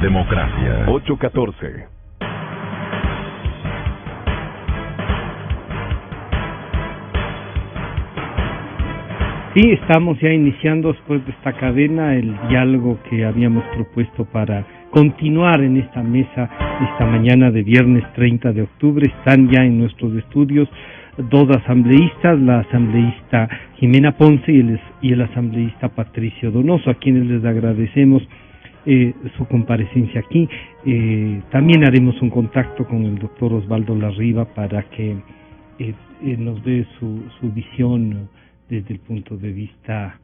democracia. 8:14. Sí, estamos ya iniciando después de esta cadena el diálogo que habíamos propuesto para continuar en esta mesa esta mañana de viernes 30 de octubre. Están ya en nuestros estudios dos asambleístas, la asambleísta Jimena Ponce y el asambleísta Patricio Donoso, a quienes les agradecemos su comparecencia aquí. También haremos un contacto con el doctor Osvaldo Larriba para que nos dé su visión desde el punto de vista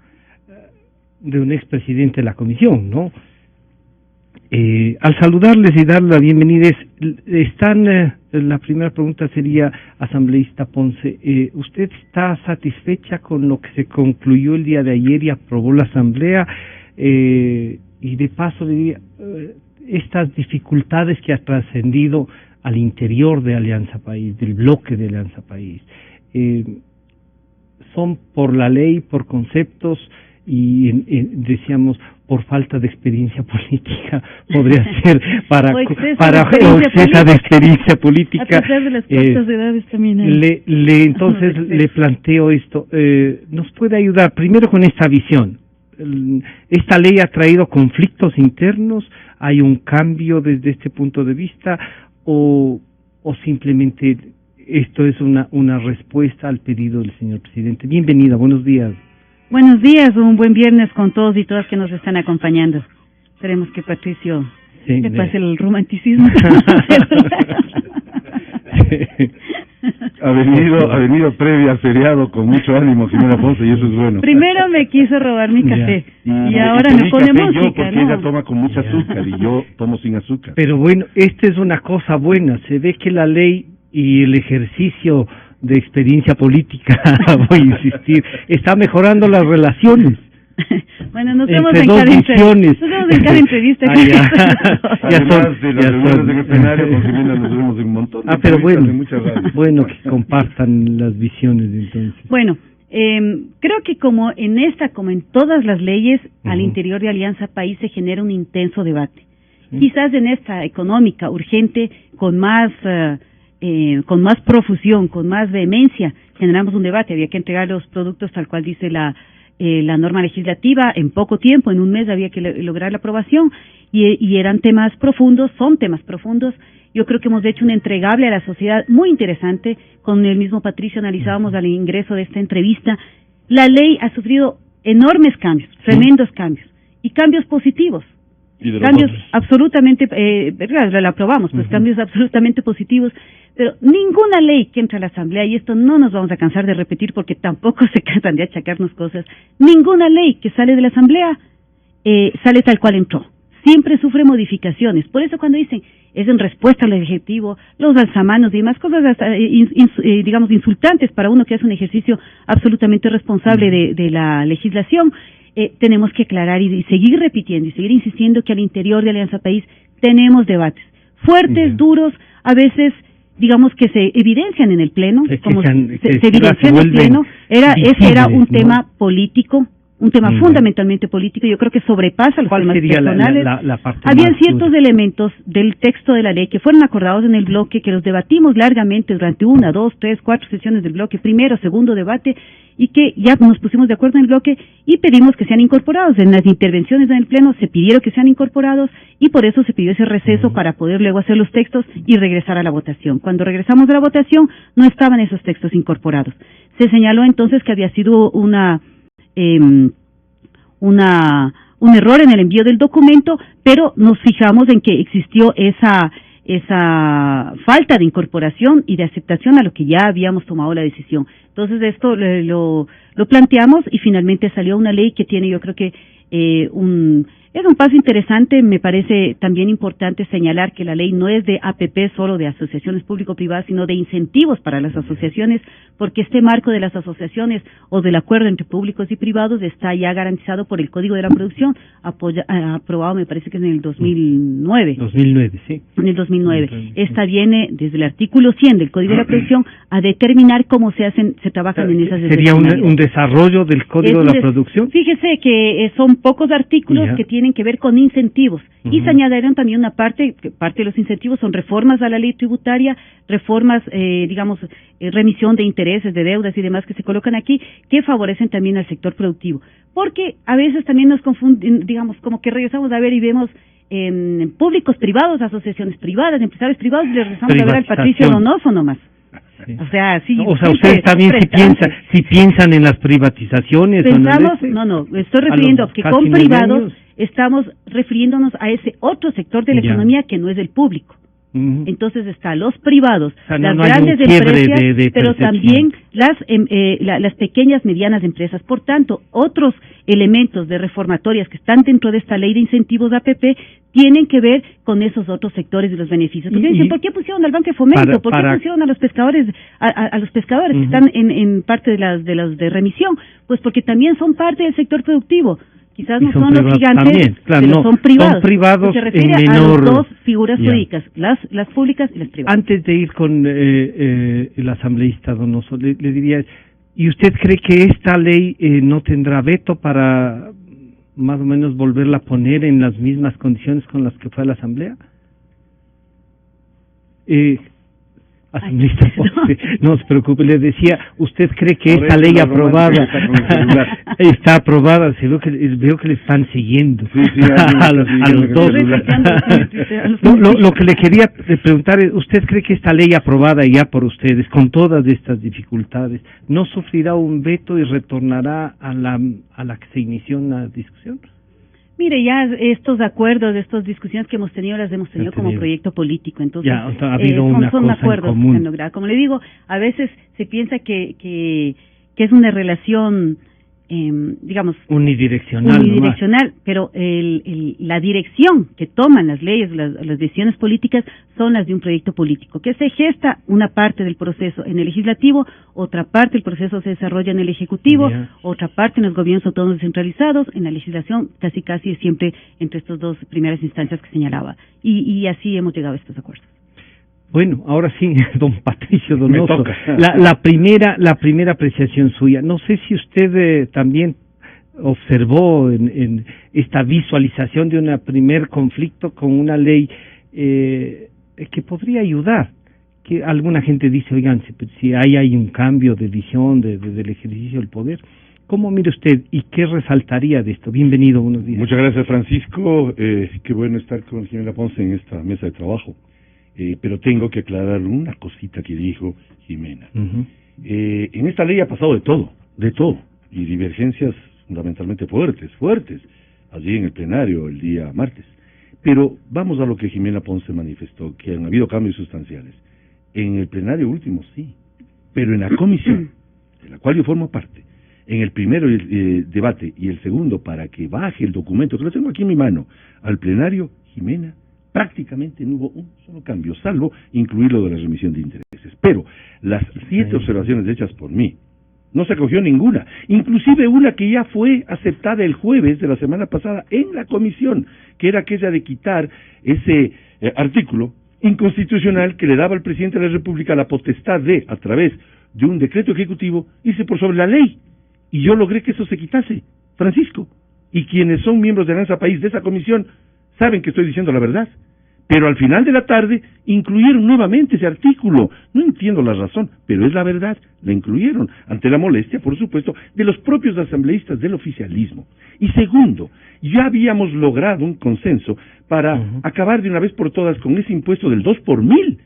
de un expresidente de la comisión, ¿no? Al saludarles y dar la bienvenida, la primera pregunta sería, asambleísta Ponce, ¿usted está satisfecha con lo que se concluyó el día de ayer y aprobó la asamblea? Y de paso le diría, estas dificultades que ha trascendido al interior de Alianza País, del bloque de Alianza País, son por la ley, por conceptos y decíamos por falta de experiencia política, podría ser para exceso de experiencia política. A pesar de las cortas edades también entonces le planteo esto, ¿nos puede ayudar primero con esta visión? ¿Esta ley ha traído conflictos internos? ¿Hay un cambio desde este punto de vista? ¿O simplemente esto es una respuesta al pedido del señor presidente? Bienvenida, buenos días. Buenos días, un buen viernes con todos y todas que nos están acompañando. Esperemos que Patricio le pase el romanticismo. Ha venido previa al feriado con mucho ánimo, Jimena Ponce, y eso es bueno. Primero me quiso robar mi café y ahora me pone música, porque ella toma con mucha azúcar y yo tomo sin azúcar. Pero bueno, esta es una cosa buena, se ve que la ley y el ejercicio de experiencia política, voy a insistir, está mejorando las relaciones. Bueno, nos vemos en cada entrevista. Además de las reuniones en el plenario, con Jimena nos vemos en un montón de pero bueno que compartan las visiones entonces. Bueno, creo que como en todas las leyes, al interior de Alianza País se genera un intenso debate. Quizás en esta económica urgente, con más profusión, con más vehemencia, generamos un debate. Había que entregar los productos tal cual dice la norma legislativa en poco tiempo, en un mes había que lograr la aprobación y eran temas profundos, son temas profundos. Yo creo que hemos hecho un entregable a la sociedad muy interesante. Con el mismo Patricio analizábamos al ingreso de esta entrevista. La ley ha sufrido enormes cambios, tremendos cambios y cambios positivos. Cambios absolutamente, la aprobamos, pues cambios absolutamente positivos, pero ninguna ley que entra a la Asamblea, y esto no nos vamos a cansar de repetir porque tampoco se cansan de achacarnos cosas, ninguna ley que sale de la Asamblea sale tal cual entró, siempre sufre modificaciones. Por eso cuando dicen es en respuesta al Ejecutivo, los alzamanos y demás cosas hasta, digamos insultantes para uno que hace un ejercicio absolutamente responsable de la legislación, tenemos que aclarar y seguir repitiendo y seguir insistiendo que al interior de Alianza País tenemos debates fuertes, duros, a veces digamos que se evidencian en el pleno, se evidencian en el pleno. Ese era un tema político, un tema fundamentalmente político. Yo creo que sobrepasa los temas personales. Habían ciertos elementos del texto de la ley que fueron acordados en el bloque, que los debatimos largamente durante 1, 2, 3, 4 sesiones del bloque, primero, segundo debate, y que ya nos pusimos de acuerdo en el bloque y pedimos que sean incorporados. En las intervenciones en el pleno se pidieron que sean incorporados y por eso se pidió ese receso para poder luego hacer los textos y regresar a la votación. Cuando regresamos de la votación no estaban esos textos incorporados. Se señaló entonces que había sido un error en el envío del documento, pero nos fijamos en que existió esa falta de incorporación y de aceptación a lo que ya habíamos tomado la decisión. Entonces esto lo planteamos y finalmente salió una ley que tiene, yo creo que es un paso interesante. Me parece también importante señalar que la ley no es de APP solo de asociaciones público-privadas, sino de incentivos para las asociaciones, porque este marco de las asociaciones o del acuerdo entre públicos y privados está ya garantizado por el Código de la Producción, aprobado me parece que en el 2009. 2009, sí. En el 2009. Esta viene desde el artículo 100 del Código de la Producción a determinar cómo se trabajan en esas ¿Sería un desarrollo del Código de la Producción? Fíjese que son pocos artículos que tienen tienen que ver con incentivos. Y se añadieron también una parte de los incentivos son reformas a la ley tributaria, reformas, remisión de intereses, de deudas y demás que se colocan aquí, que favorecen también al sector productivo. Porque a veces también nos confunden, digamos, como que regresamos a ver y vemos públicos privados, asociaciones privadas, empresarios privados, y le regresamos a ver al Patricio Donoso nomás. Sí. O sea, sí. O sea, ustedes también si piensan en las privatizaciones. Pensamos, no, estoy refiriendo que con privados estamos refiriéndonos a ese otro sector de la economía que no es el público. Entonces está los privados, o sea, las grandes empresas, pero también las pequeñas, medianas empresas. Por tanto, otros elementos de reformatorias que están dentro de esta ley de incentivos APP tienen que ver con esos otros sectores de los beneficios. Porque dicen, ¿por qué pusieron al Banco de Fomento? ¿Por qué pusieron a los pescadores, a los pescadores que están en parte de las de remisión? Pues porque también son parte del sector productivo. Quizás no son los gigantes, también, claro, pero son privados. Son privados se refiere en menor... a las dos figuras jurídicas, las públicas y las privadas. Antes de ir con el asambleísta Donoso, le diría, ¿y usted cree que esta ley no tendrá veto para más o menos volverla a poner en las mismas condiciones con las que fue a la asamblea? Asambleísta Ponce, no se preocupe, le decía, ¿usted cree que esta ley aprobada está aprobada? Veo que le están siguiendo a los dos. Lo que le quería preguntar es, ¿usted cree que esta ley aprobada ya por ustedes, con todas estas dificultades, no sufrirá un veto y retornará a la que se inició una discusión? Mire, ya estos acuerdos, estas discusiones que hemos tenido, las hemos tenido como proyecto político, entonces ya, ha habido son acuerdos que han logrado. Como le digo, a veces se piensa que es una relación, digamos, unidireccional, pero la dirección que toman las leyes, las decisiones políticas son las de un proyecto político, que se gesta una parte del proceso en el legislativo, otra parte del proceso se desarrolla en el ejecutivo, otra parte en los gobiernos autónomos descentralizados, en la legislación casi es siempre entre estas dos primeras instancias que señalaba, y así hemos llegado a estos acuerdos. Bueno, ahora sí, don Patricio Donoso, la primera apreciación suya. No sé si usted también observó en esta visualización de un primer conflicto con una ley que podría ayudar. Que alguna gente dice, oigan, si hay un cambio de visión del ejercicio del poder. ¿Cómo mira usted y qué resaltaría de esto? Bienvenido, buenos días. Muchas gracias, Francisco. Qué bueno estar con Jimena Ponce en esta mesa de trabajo. Pero tengo que aclarar una cosita que dijo Jimena. En esta ley ha pasado de todo, y divergencias fundamentalmente fuertes, allí en el plenario el día martes. Pero vamos a lo que Jimena Ponce manifestó, que han habido cambios sustanciales. En el plenario último sí, pero en la comisión, de la cual yo formo parte, en el primero debate y el segundo, para que baje el documento, que lo tengo aquí en mi mano, al plenario, Jimena, prácticamente no hubo un solo cambio, salvo incluir lo de la remisión de intereses. Pero las 7 observaciones hechas por mí, no se acogió ninguna, inclusive una que ya fue aceptada el jueves de la semana pasada en la comisión, que era aquella de quitar ese artículo inconstitucional que le daba al presidente de la República la potestad de, a través de un decreto ejecutivo, irse por sobre la ley. Y yo logré que eso se quitase, Francisco. Y quienes son miembros de Alianza País de esa comisión saben que estoy diciendo la verdad. Pero al final de la tarde incluyeron nuevamente ese artículo. No entiendo la razón, pero es la verdad. La incluyeron ante la molestia, por supuesto, de los propios asambleístas del oficialismo. Y segundo, ya habíamos logrado un consenso para acabar de una vez por todas con ese impuesto del 2 por 1000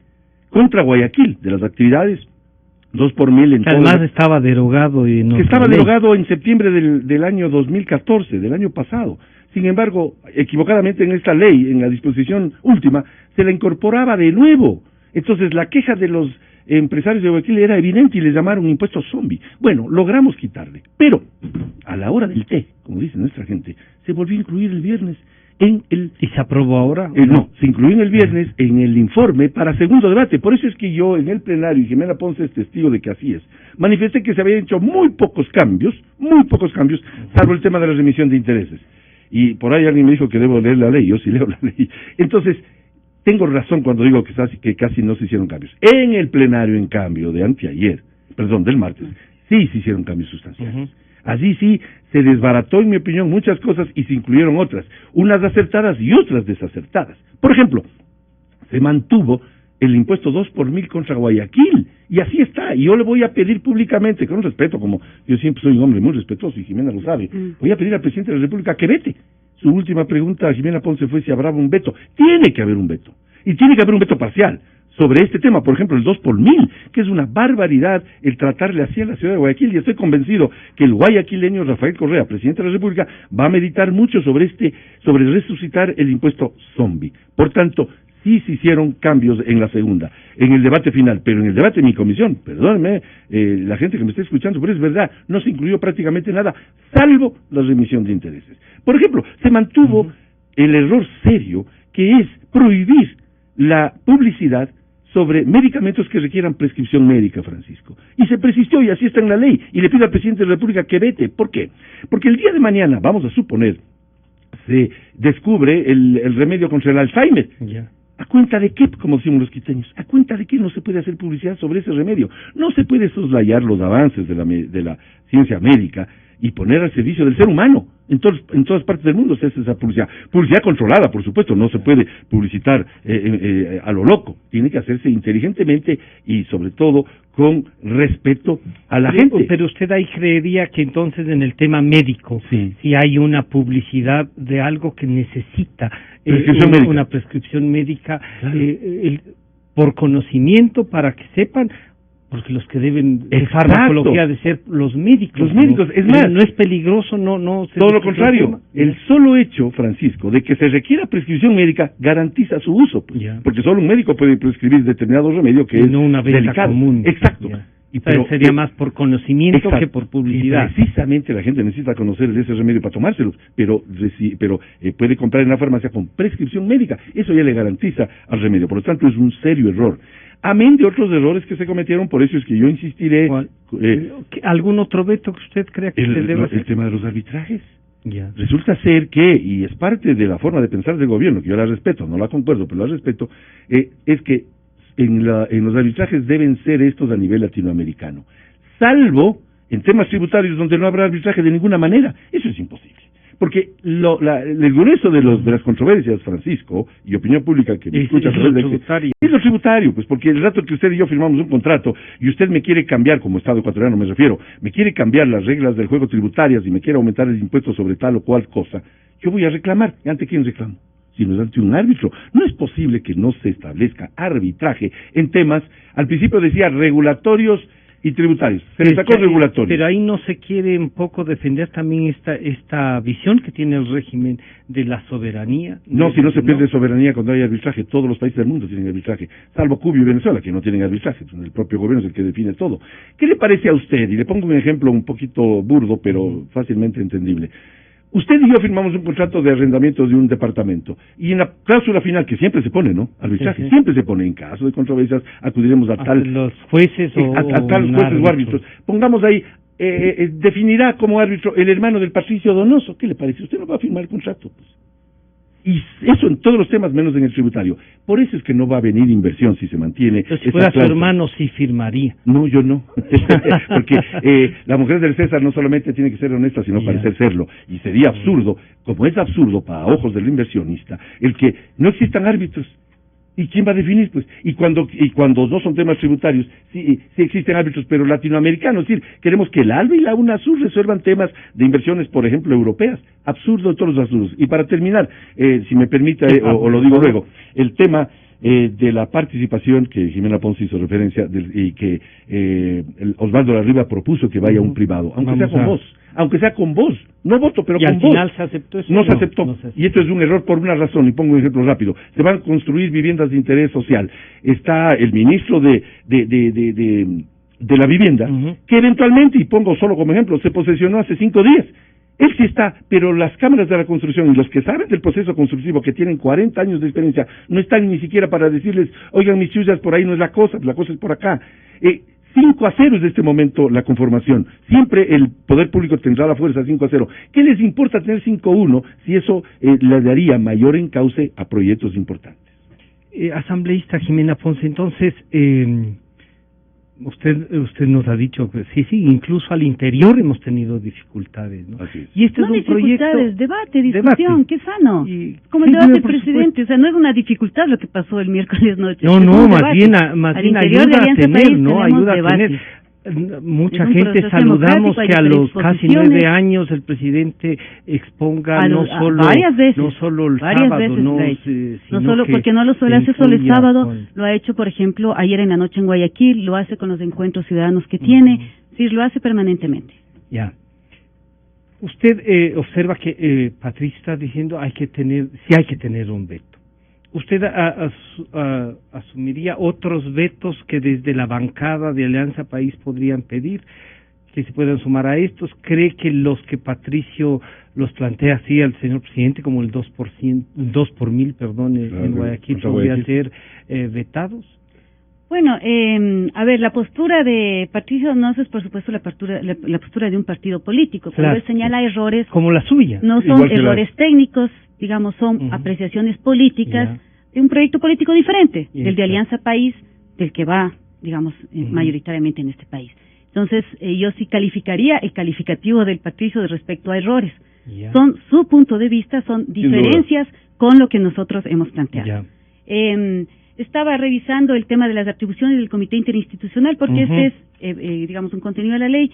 contra Guayaquil, de las actividades 2 por 1000 en todo. Además estaba derogado derogado en septiembre del año 2014, del año pasado. Sin embargo, equivocadamente en esta ley, en la disposición última, se la incorporaba de nuevo. Entonces la queja de los empresarios de Guayaquil era evidente y les llamaron impuesto zombie. Bueno, logramos quitarle, pero a la hora del té, como dice nuestra gente, se volvió a incluir el viernes en el... ¿Y se aprobó ahora? No, se incluyó en el viernes en el informe para segundo debate. Por eso es que yo en el plenario, y Jimena Ponce es testigo de que así es, manifesté que se habían hecho muy pocos cambios, salvo el tema de la remisión de intereses. Y por ahí alguien me dijo que debo leer la ley, yo sí leo la ley. Entonces, tengo razón cuando digo que casi no se hicieron cambios. En el plenario, en cambio, del martes, sí se hicieron cambios sustanciales. Allí sí se desbarató, en mi opinión, muchas cosas y se incluyeron otras, unas acertadas y otras desacertadas. Por ejemplo, se mantuvo el impuesto 2 por 1000 contra Guayaquil, y así está, y yo le voy a pedir públicamente, con respeto, como yo siempre soy un hombre muy respetuoso, y Jimena lo sabe, voy a pedir al presidente de la República que vete. Su última pregunta a Jimena Ponce fue si habrá un veto. Tiene que haber un veto, y tiene que haber un veto parcial sobre este tema, por ejemplo, el 2 por 1000, que es una barbaridad el tratarle así a la ciudad de Guayaquil, y estoy convencido que el guayaquileño Rafael Correa, presidente de la República, va a meditar mucho sobre resucitar el impuesto zombie. Por tanto, sí se hicieron cambios en la segunda, en el debate final, pero en el debate de mi comisión, perdónenme, la gente que me está escuchando, pero es verdad, no se incluyó prácticamente nada, salvo la remisión de intereses. Por ejemplo, se mantuvo el error serio, que es prohibir la publicidad sobre medicamentos que requieran prescripción médica, Francisco. Y se persistió, y así está en la ley, y le pido al presidente de la República que vete. ¿Por qué? Porque el día de mañana, vamos a suponer, se descubre el remedio contra el Alzheimer. Ya. ¿A cuenta de qué, como decimos los quiteños? ¿A cuenta de qué no se puede hacer publicidad sobre ese remedio? No se puede soslayar los avances de la ciencia médica y poner al servicio del ser humano. En todas partes del mundo se hace esa publicidad. Publicidad controlada, por supuesto, no se puede publicitar a lo loco. Tiene que hacerse inteligentemente y, sobre todo, con respeto a la gente. Pero usted ahí creería que entonces en el tema médico, sí, si hay una publicidad de algo que necesita una prescripción médica, claro, por conocimiento, para que sepan, porque los que deben de farmacología de ser los médicos. Los médicos, es más, no es peligroso, no. Todo lo contrario, el solo hecho, Francisco, de que se requiera prescripción médica garantiza su uso, pues, porque solo un médico puede prescribir determinado remedio que es no una venta delicado. Común. Exacto. Y pero sería más por conocimiento que por publicidad. Y precisamente la gente necesita conocer ese remedio para tomárselos, pero puede comprar en la farmacia con prescripción médica. Eso ya le garantiza al remedio. Por lo tanto, es un serio error. Amén de otros errores que se cometieron, por eso es que yo insistiré. ¿Algún otro veto que usted crea que se debe hacer? El tema de los arbitrajes. Ya. Resulta ser que, y es parte de la forma de pensar del gobierno, que yo la respeto, no la concuerdo, pero la respeto, es que en los arbitrajes deben ser estos a nivel latinoamericano, salvo en temas tributarios donde no habrá arbitraje de ninguna manera. Eso es imposible. Porque el grueso de las controversias, Francisco, y opinión pública que me escucha a través de es lo tributario, pues porque el rato que usted y yo firmamos un contrato y usted me quiere cambiar, como Estado ecuatoriano me refiero, me quiere cambiar las reglas del juego tributarias y me quiere aumentar el impuesto sobre tal o cual cosa, yo voy a reclamar. ¿Ante quién reclamo? Sino ante un árbitro. No es posible que no se establezca arbitraje en temas, al principio decía regulatorios y tributarios, se le sacó regulatorio. Pero ahí no se quiere un poco defender también esta visión que tiene el régimen de la soberanía. No, si no se pierde soberanía cuando hay arbitraje, todos los países del mundo tienen arbitraje, salvo Cuba y Venezuela, que no tienen arbitraje, el propio gobierno es el que define todo. ¿Qué le parece a usted? Y le pongo un ejemplo un poquito burdo, pero fácilmente entendible. Usted y yo firmamos un contrato de arrendamiento de un departamento, y en la cláusula final, que siempre se pone, ¿no? Arbitraje, siempre se pone, en caso de controversias, acudiremos a tal... los jueces a tal jueces o árbitros. Pongamos ahí, definirá como árbitro el hermano del Patricio Donoso. ¿Qué le parece? Usted no va a firmar el contrato, pues. Y eso en todos los temas, menos en el tributario. Por eso es que no va a venir inversión si se mantiene. Pero si fuera su hermano, sí firmaría. No, yo no. Porque la mujer del César no solamente tiene que ser honesta, sino parecer serlo. Y sería absurdo, como es absurdo para ojos del inversionista, el que no existan árbitros. ¿Y quién va a definir, pues? Y cuando no son temas tributarios, sí existen árbitros, pero latinoamericanos. Es decir, queremos que el ALBA y la UNASUR resuelvan temas de inversiones, por ejemplo, europeas. Absurdo de todos los absurdos. Y para terminar, si me permite, o lo digo luego, el tema de la participación que Jimena Ponce hizo referencia y que Osvaldo Larriba propuso que vaya a un privado, aunque sea con vos, no voto, pero con vos. ¿Y al final se aceptó eso? No se aceptó. Y esto es un error por una razón, y pongo un ejemplo rápido. Se van a construir viviendas de interés social. Está el ministro de la vivienda, que eventualmente, y pongo solo como ejemplo, se posesionó hace 5 días. Él sí está, pero las cámaras de la construcción y los que saben del proceso constructivo, que tienen 40 años de experiencia, no están ni siquiera para decirles, oigan, mis chullas, por ahí no es la cosa es por acá. 5-0 es de este momento la conformación. Siempre el poder público tendrá la fuerza 5-0. ¿Qué les importa tener 5-1 si eso le daría mayor encauce a proyectos importantes? Asambleísta Jimena Ponce, entonces, usted nos ha dicho que sí, incluso al interior hemos tenido dificultades, ¿no? Así es. Y este no es un proyecto... debate, discusión, qué sano. Como el debate del presidente, o sea, no es una dificultad lo que pasó el miércoles noche. No, más bien ayuda a tener, ¿no? Ayuda a tener. Mucha gente saludamos que a los casi 9 años el presidente exponga no solo el sábado, no solo porque no lo suele hacer solo el sábado, lo ha hecho, por ejemplo, ayer en la noche en Guayaquil, lo hace con los encuentros ciudadanos que tiene, sí, lo hace permanentemente. Ya. Usted observa que Patricio está diciendo hay que tener un veto. ¿Usted asumiría otros vetos que desde la bancada de Alianza País podrían pedir que se puedan sumar a estos? ¿Cree que los que Patricio los plantea así al señor presidente, como el 2 por mil, en Guayaquil, podría ser vetados? Bueno, a ver, la postura de Patricio no es, por supuesto, la postura de un partido político. Cuando él señala errores... Como la suya. No son errores técnicos, digamos, son apreciaciones políticas de un proyecto político diferente, del de Alianza País, del que va, digamos, mayoritariamente en este país. Entonces, yo sí calificaría el calificativo del Patricio de respecto a errores. Son su punto de vista, son diferencias con lo que nosotros hemos planteado. Estaba revisando el tema de las atribuciones del Comité Interinstitucional, porque este es, digamos, un contenido de la ley,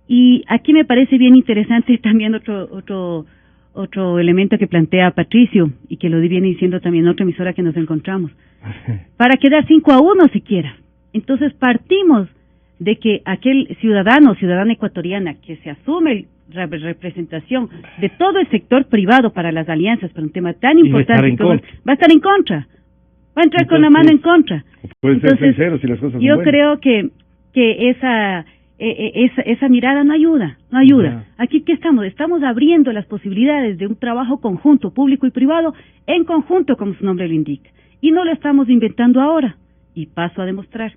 y aquí me parece bien interesante también otro elemento que plantea Patricio, y que lo viene diciendo también otra emisora que nos encontramos, para quedar 5-1 siquiera. Entonces partimos de que aquel ciudadano o ciudadana ecuatoriana que se asume la representación de todo el sector privado para las alianzas, para un tema tan importante, va a estar en contra. Va a entrar con la mano en contra. Puede ser sincero si las cosas son yo buenas. creo que esa mirada no ayuda. Aquí, ¿qué estamos? Estamos abriendo las posibilidades de un trabajo conjunto, público y privado, en conjunto, como su nombre lo indica. Y no lo estamos inventando ahora. Y paso a demostrar.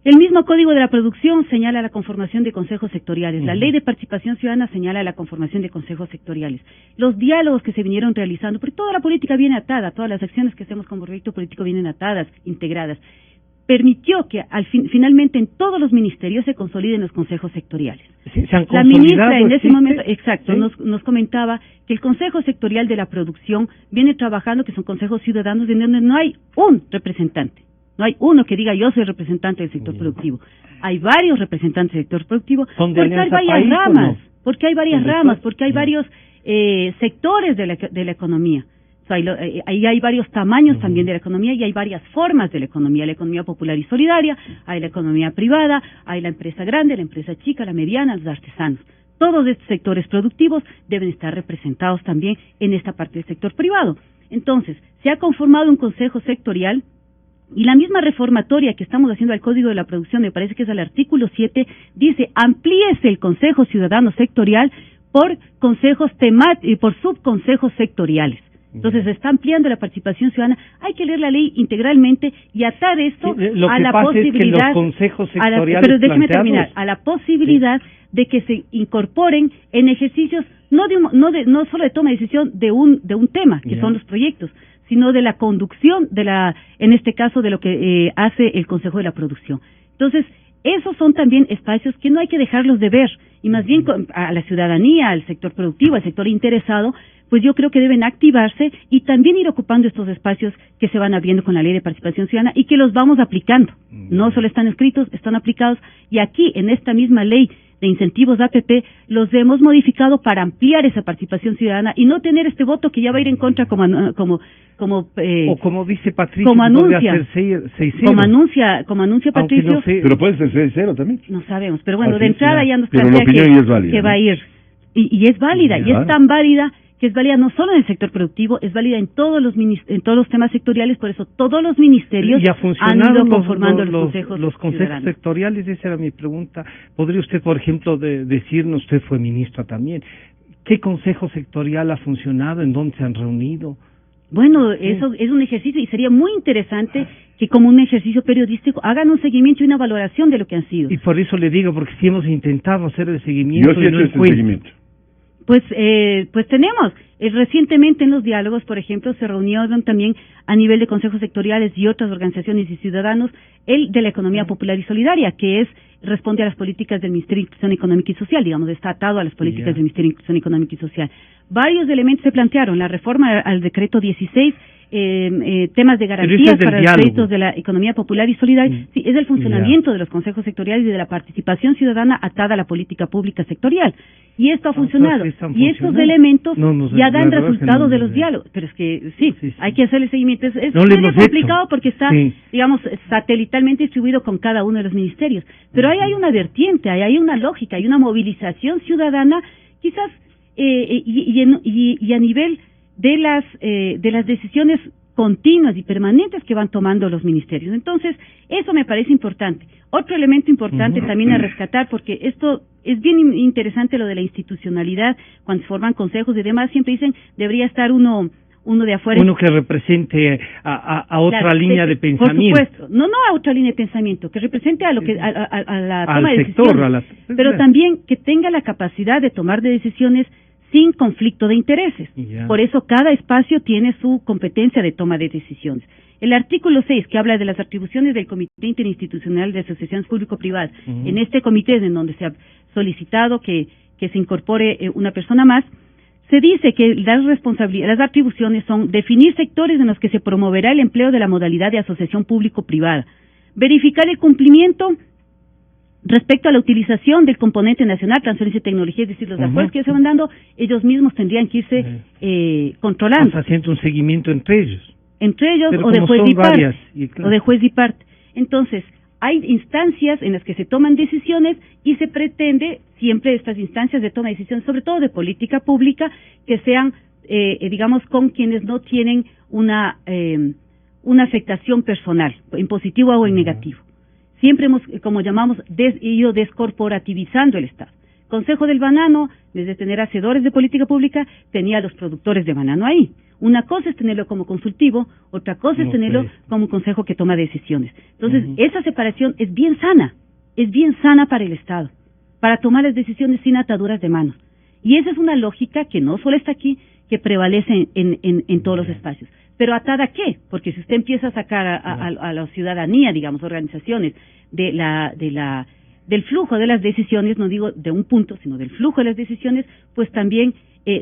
El mismo Código de la Producción señala la conformación de consejos sectoriales. La Ley de Participación Ciudadana señala la conformación de consejos sectoriales. Los diálogos que se vinieron realizando, porque toda la política viene atada, todas las acciones que hacemos como proyecto político vienen atadas, integradas, permitió que finalmente en todos los ministerios se consoliden los consejos sectoriales. La ministra en ese momento, nos comentaba que el Consejo Sectorial de la Producción viene trabajando, que son consejos ciudadanos, en donde no hay un representante. No hay uno que diga yo soy representante del sector productivo. Hay varios representantes del sector productivo porque hay varias ramas, porque hay varios sectores de la economía. O sea, ahí hay varios tamaños también de la economía y hay varias formas de la economía popular y solidaria, hay la economía privada, hay la empresa grande, la empresa chica, la mediana, los artesanos. Todos estos sectores productivos deben estar representados también en esta parte del sector privado. Entonces, se ha conformado un consejo sectorial. Y la misma reformatoria que estamos haciendo al Código de la Producción, me parece que es el artículo 7, dice, amplíese el Consejo Ciudadano Sectorial por consejos temáticos y por subconsejos sectoriales. Entonces se está ampliando la participación ciudadana. Hay que leer la ley integralmente y atar esto a la posibilidad, los consejos sectoriales a la posibilidad de que se incorporen en ejercicios no solo de toma de decisión de un tema, que son los proyectos, sino de la conducción en este caso de lo que hace el Consejo de la Producción. Entonces, esos son también espacios que no hay que dejarlos de ver, y más bien a la ciudadanía, al sector productivo, al sector interesado, pues yo creo que deben activarse y también ir ocupando estos espacios que se van abriendo con la Ley de Participación Ciudadana y que los vamos aplicando. No solo están escritos, están aplicados, y aquí en esta misma ley de incentivos APP los hemos modificado para ampliar esa participación ciudadana y no tener este voto que ya va a ir en contra como dice Patricio, como anuncia Patricio, pero puede ser 6-0 también. No sabemos, pero bueno, de entrada ya nos plantea que va a ir y es válida, y es tan válida que es válida no solo en el sector productivo, es válida en todos los temas sectoriales. Por eso todos los ministerios han ido conformando los consejos sectoriales. Esa era mi pregunta. ¿Podría usted, por ejemplo, decirnos, usted fue ministra también, qué consejo sectorial ha funcionado, en dónde se han reunido? Bueno, eso es un ejercicio, y sería muy interesante que, como un ejercicio periodístico, hagan un seguimiento y una valoración de lo que han sido. Y por eso le digo, porque si hemos intentado hacer el seguimiento... Yo sí he hecho ese seguimiento. Pues tenemos. Recientemente en los diálogos, por ejemplo, se reunieron también a nivel de consejos sectoriales y otras organizaciones y ciudadanos el de la economía popular y solidaria, que responde a las políticas del Ministerio de Inclusión Económica y Social, digamos, está atado a las políticas del Ministerio de Inclusión Económica y Social. Varios elementos se plantearon, la reforma al decreto 16, temas de garantías para los créditos de la economía popular y solidaria, sí, es el funcionamiento de los consejos sectoriales y de la participación ciudadana atada a la política pública sectorial. Y esto ha funcionado. Y estos elementos ya dan resultados de los diálogos. Pero es que sí, hay que hacerle seguimiento. Es muy complicado porque está, digamos, satelitalmente distribuido con cada uno de los ministerios. Pero ahí hay una vertiente, ahí hay una lógica, hay una movilización ciudadana, quizás, y a nivel de las decisiones continuas y permanentes que van tomando los ministerios. Entonces, eso me parece importante. Otro elemento importante también a rescatar, porque esto es bien interesante, lo de la institucionalidad, cuando se forman consejos y demás, siempre dicen, debería estar uno de afuera. Uno que represente a otra línea de pensamiento. Por supuesto, no a otra línea de pensamiento, que represente a lo que a la toma de decisiones, pero también que tenga la capacidad de tomar decisiones sin conflicto de intereses. Por eso cada espacio tiene su competencia de toma de decisiones. El artículo 6, que habla de las atribuciones del Comité Interinstitucional de Asociaciones Público-Privadas, en este comité es en donde se ha solicitado que se incorpore una persona más, se dice que las atribuciones son definir sectores en los que se promoverá el empleo de la modalidad de asociación público-privada, verificar el cumplimiento respecto a la utilización del componente nacional, transferencia de tecnología, es decir, los acuerdos que se van dando, ellos mismos tendrían que irse controlando. Estamos haciendo un seguimiento entre ellos. O de juez y parte. O de juez y parte. Entonces, hay instancias en las que se toman decisiones y se pretende siempre estas instancias de toma de decisiones, sobre todo de política pública, que sean, digamos, con quienes no tienen una afectación personal, en positivo o en negativo. Siempre hemos, como llamamos, ido descorporativizando el Estado. Consejo del Banano, desde tener hacedores de política pública, tenía a los productores de banano ahí. Una cosa es tenerlo como consultivo, otra cosa es tenerlo como un consejo que toma decisiones. Entonces, esa separación es bien sana para el Estado, para tomar las decisiones sin ataduras de manos. Y esa es una lógica que no solo está aquí, que prevalece en todos los espacios. ¿Pero atada a qué? Porque si usted empieza a sacar a la ciudadanía, digamos, organizaciones, del flujo de las decisiones, no digo de un punto, sino del flujo de las decisiones, pues también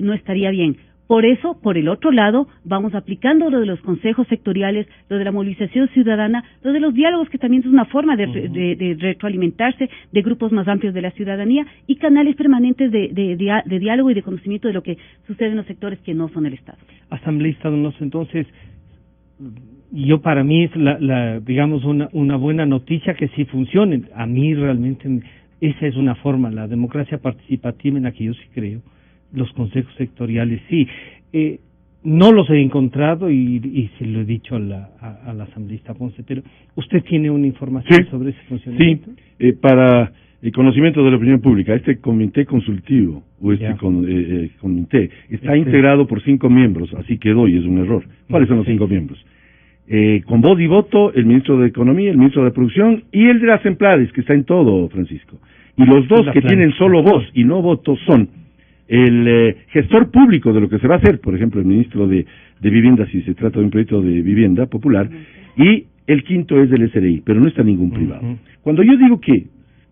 no estaría bien. Por eso, por el otro lado, vamos aplicando lo de los consejos sectoriales, lo de la movilización ciudadana, lo de los diálogos, que también es una forma de retroalimentarse de grupos más amplios de la ciudadanía, y canales permanentes de diálogo y de conocimiento de lo que sucede en los sectores que no son el Estado. Asambleísta Donoso, entonces, para mí es digamos una buena noticia que sí funcione. A mí realmente esa es una forma, la democracia participativa en la que yo sí creo. Los consejos sectoriales, sí. No los he encontrado y se lo he dicho a la asambleísta Ponce, pero ¿usted tiene una información sobre ese funcionamiento? Sí, para el conocimiento de la opinión pública, este comité consultivo, o comité, está integrado por 5 miembros, así quedó y es un error. ¿Cuáles son los 5 miembros? Con voz y voto, el ministro de Economía, el ministro de Producción y el de las Emplades, que está en todo, Francisco. Y los dos que tienen solo voz y no voto son el gestor público de lo que se va a hacer, por ejemplo, el ministro de Vivienda, si se trata de un proyecto de vivienda popular, y el quinto es del SRI, pero no está ningún privado. Cuando yo digo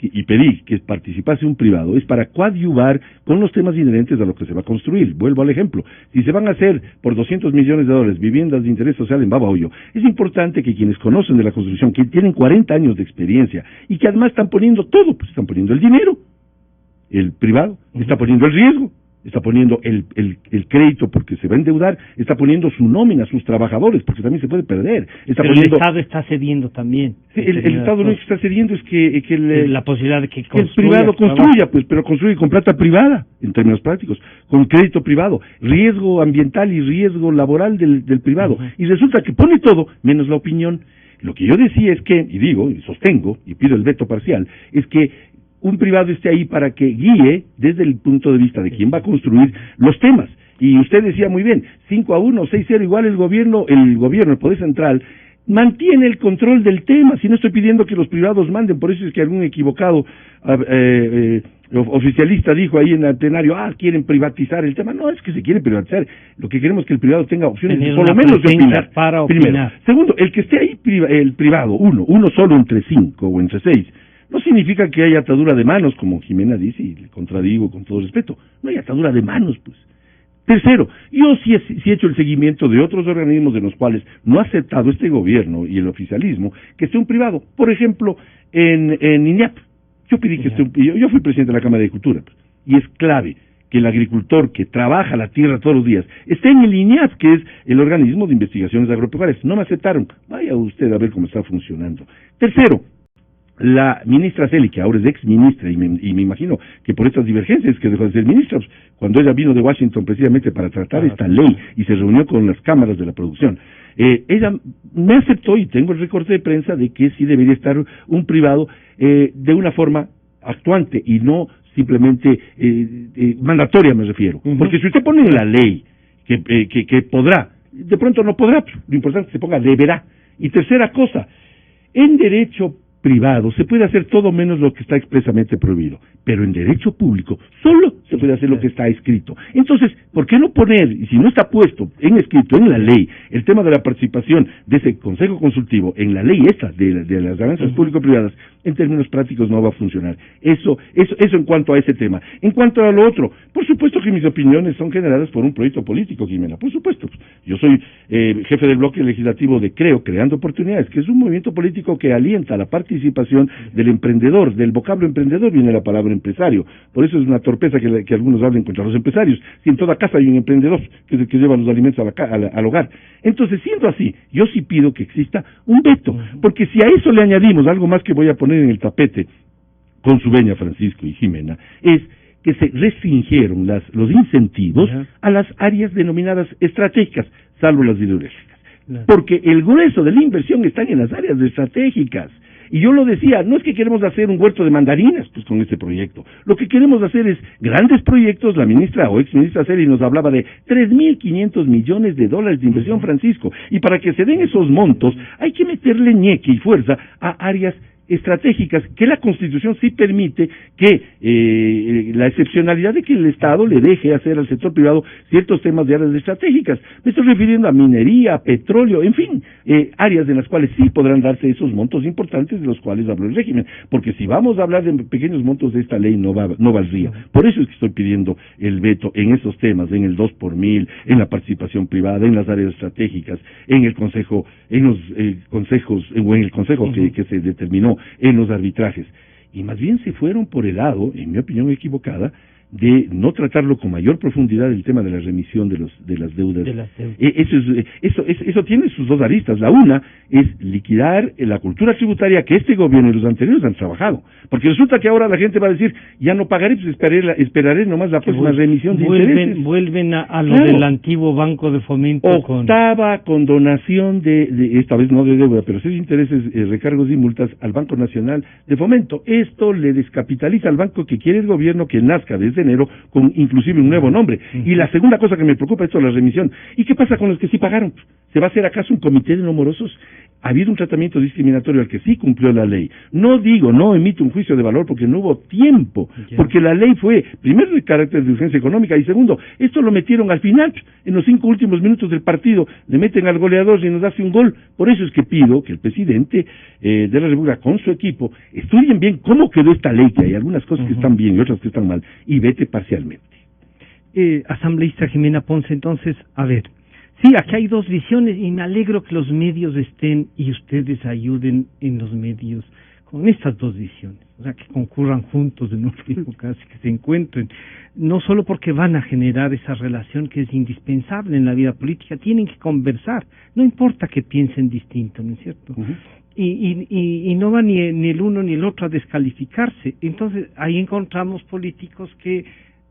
y pedí que participase un privado, es para coadyuvar con los temas inherentes a lo que se va a construir. Vuelvo al ejemplo. Si se van a hacer por $200 millones viviendas de interés social en Babahoyo, es importante que quienes conocen de la construcción, que tienen 40 años de experiencia y que además están poniendo todo, pues están poniendo el dinero. El privado está poniendo el riesgo, está poniendo el crédito porque se va a endeudar, está poniendo su nómina, sus trabajadores, porque también se puede perder. Pero el Estado está cediendo también. Sí, el Estado lo que está cediendo es que la posibilidad de que el privado construya, pues, pero construye con plata privada, en términos prácticos, con crédito privado, riesgo ambiental y riesgo laboral del privado. Y resulta que pone todo, menos la opinión. Lo que yo decía es que, y digo, y sostengo, y pido el veto parcial, es que un privado esté ahí para que guíe desde el punto de vista de quién va a construir los temas. Y usted decía muy bien, 5-1, 6-0, igual el gobierno, el Poder Central, mantiene el control del tema. Si no estoy pidiendo que los privados manden, por eso es que algún equivocado oficialista dijo ahí en el plenario, quieren privatizar el tema. No, es que se quiere privatizar. Lo que queremos es que el privado tenga opciones, por lo menos de opinar. Para opinar. Primero. Segundo, el que esté ahí el privado, uno solo entre 5 o entre 6, no significa que haya atadura de manos, como Jimena dice, y le contradigo con todo respeto. No hay atadura de manos, pues. Tercero, yo sí he hecho el seguimiento de otros organismos de los cuales no ha aceptado este gobierno y el oficialismo que esté un privado. Por ejemplo, en INEAP. Yo pedí que yo fui presidente de la Cámara de Agricultura, pues, y es clave que el agricultor que trabaja la tierra todos los días esté en el INEAP, que es el organismo de investigaciones agropecuarias. No me aceptaron. Vaya usted a ver cómo está funcionando. Tercero, la ministra Celi, que ahora es ex ministra, y me imagino que por estas divergencias que dejó de ser ministra, pues, cuando ella vino de Washington precisamente para tratar esta ley y se reunió con las cámaras de la producción, ella me aceptó, y tengo el recorte de prensa de que sí debería estar un privado de una forma actuante y no simplemente mandatoria, me refiero. Porque si usted pone en la ley que podrá, de pronto no podrá, lo importante es que se ponga deberá. Y tercera cosa, en derecho privado se puede hacer todo menos lo que está expresamente prohibido, pero en derecho público solo se puede hacer lo que está escrito. Entonces, ¿por qué no poner, y si no está puesto en escrito en la ley, el tema de la participación de ese consejo consultivo en la ley esta de las alianzas público-privadas? En términos prácticos no va a funcionar. Eso en cuanto a ese tema. En cuanto a lo otro, por supuesto que mis opiniones son generadas por un proyecto político, Jimena, por supuesto. Yo soy jefe del bloque legislativo de Creo, Creando Oportunidades, que es un movimiento político que alienta la participación del emprendedor. Del vocablo emprendedor viene la palabra empresario. Por eso es una torpeza que algunos hablen contra los empresarios. Si en toda casa hay un emprendedor, que es el que lleva los alimentos al hogar. Entonces, siendo así, yo sí pido que exista un veto, porque si a eso le añadimos algo más que voy a poner en el tapete con su veña, Francisco y Jimena, es que se restringieron los incentivos a las áreas denominadas estratégicas, salvo las hidroeléctricas. Porque el grueso de la inversión está en las áreas estratégicas. Y yo lo decía, no es que queremos hacer un huerto de mandarinas pues con este proyecto. Lo que queremos hacer es grandes proyectos. La ministra o ex ministra Celi nos hablaba de 3.500 millones de dólares de inversión, Francisco. Y para que se den esos montos hay que meterle ñeque y fuerza a áreas estratégicas, que la Constitución sí permite que la excepcionalidad de que el Estado le deje hacer al sector privado ciertos temas de áreas estratégicas. Me estoy refiriendo a minería, a petróleo, en fin, áreas en las cuales sí podrán darse esos montos importantes de los cuales habló el régimen, porque si vamos a hablar de pequeños montos de esta ley no valdría. Por eso es que estoy pidiendo el veto en esos temas, en el 2 por 1000, en la participación privada, en las áreas estratégicas, en el consejo, en los consejos, o en el consejo que se determinó, en los arbitrajes, y más bien se fueron por el lado, en mi opinión equivocada, de no tratarlo con mayor profundidad el tema de la remisión de las deudas. Eso tiene sus dos aristas. La una es liquidar la cultura tributaria que este gobierno y los anteriores han trabajado, porque resulta que ahora la gente va a decir, ya no pagaré, pues esperaré nomás la próxima remisión de intereses. Vuelven a lo del antiguo Banco de Fomento. Octava condonación de esta vez no de deuda, pero sí de intereses, recargos y multas al Banco Nacional de Fomento. Esto le descapitaliza al banco que quiere el gobierno que nazca desde enero con inclusive un nuevo nombre. Y la segunda cosa que me preocupa es la remisión. ¿Y qué pasa con los que sí pagaron? ¿Se va a hacer acaso un comité de no morosos? Ha habido un tratamiento discriminatorio al que sí cumplió la ley. No emito un juicio de valor porque no hubo tiempo, porque la ley fue, primero, de carácter de urgencia económica, y segundo, esto lo metieron al final, en los 5 últimos minutos del partido, le meten al goleador y nos hace un gol. Por eso es que pido que el presidente de la República, con su equipo, estudien bien cómo quedó esta ley, que hay algunas cosas que están bien y otras que están mal, y vete parcialmente. Asambleísta Jimena Ponce, entonces, a ver, sí, aquí hay dos visiones y me alegro que los medios estén y ustedes ayuden en los medios con estas dos visiones, o sea, que concurran juntos en un mismo caso, que se encuentren, no solo porque van a generar esa relación que es indispensable en la vida política, tienen que conversar, no importa que piensen distinto, ¿no es cierto? Y no va ni el uno ni el otro a descalificarse. Entonces ahí encontramos políticos que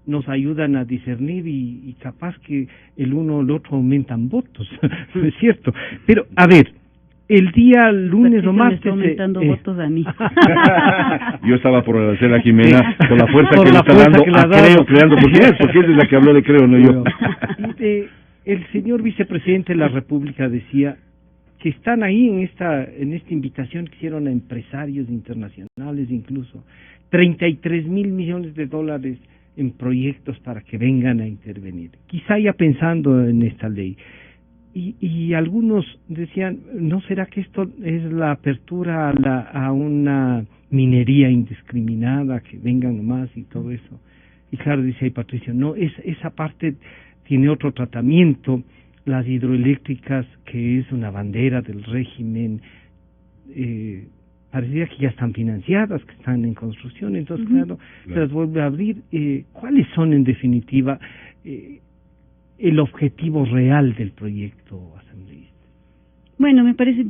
nos ayudan a discernir y capaz que el uno o el otro aumentan votos, ¿no es cierto? Pero, a ver, el día lunes o martes... Me está aumentando votos a mí. Yo estaba por agradecer a Jimena por la fuerza que le está dando a Creo, Creando Oportunidades, porque ella es la que habló de Creo, no yo. El señor vicepresidente de la República decía que están ahí en esta invitación que hicieron a empresarios internacionales incluso, 33,000 millones de dólares en proyectos para que vengan a intervenir. Quizá ya pensando en esta ley. Y algunos decían, ¿no será que esto es la apertura a una minería indiscriminada, que vengan más y todo eso? Y claro, dice ahí Patricio, no, esa parte tiene otro tratamiento. Las hidroeléctricas, que es una bandera del régimen, parecía que ya están financiadas, que están en construcción, entonces claro, se las vuelve a abrir. ¿Cuáles son en definitiva el objetivo real del proyecto asambleísta? Bueno, me parece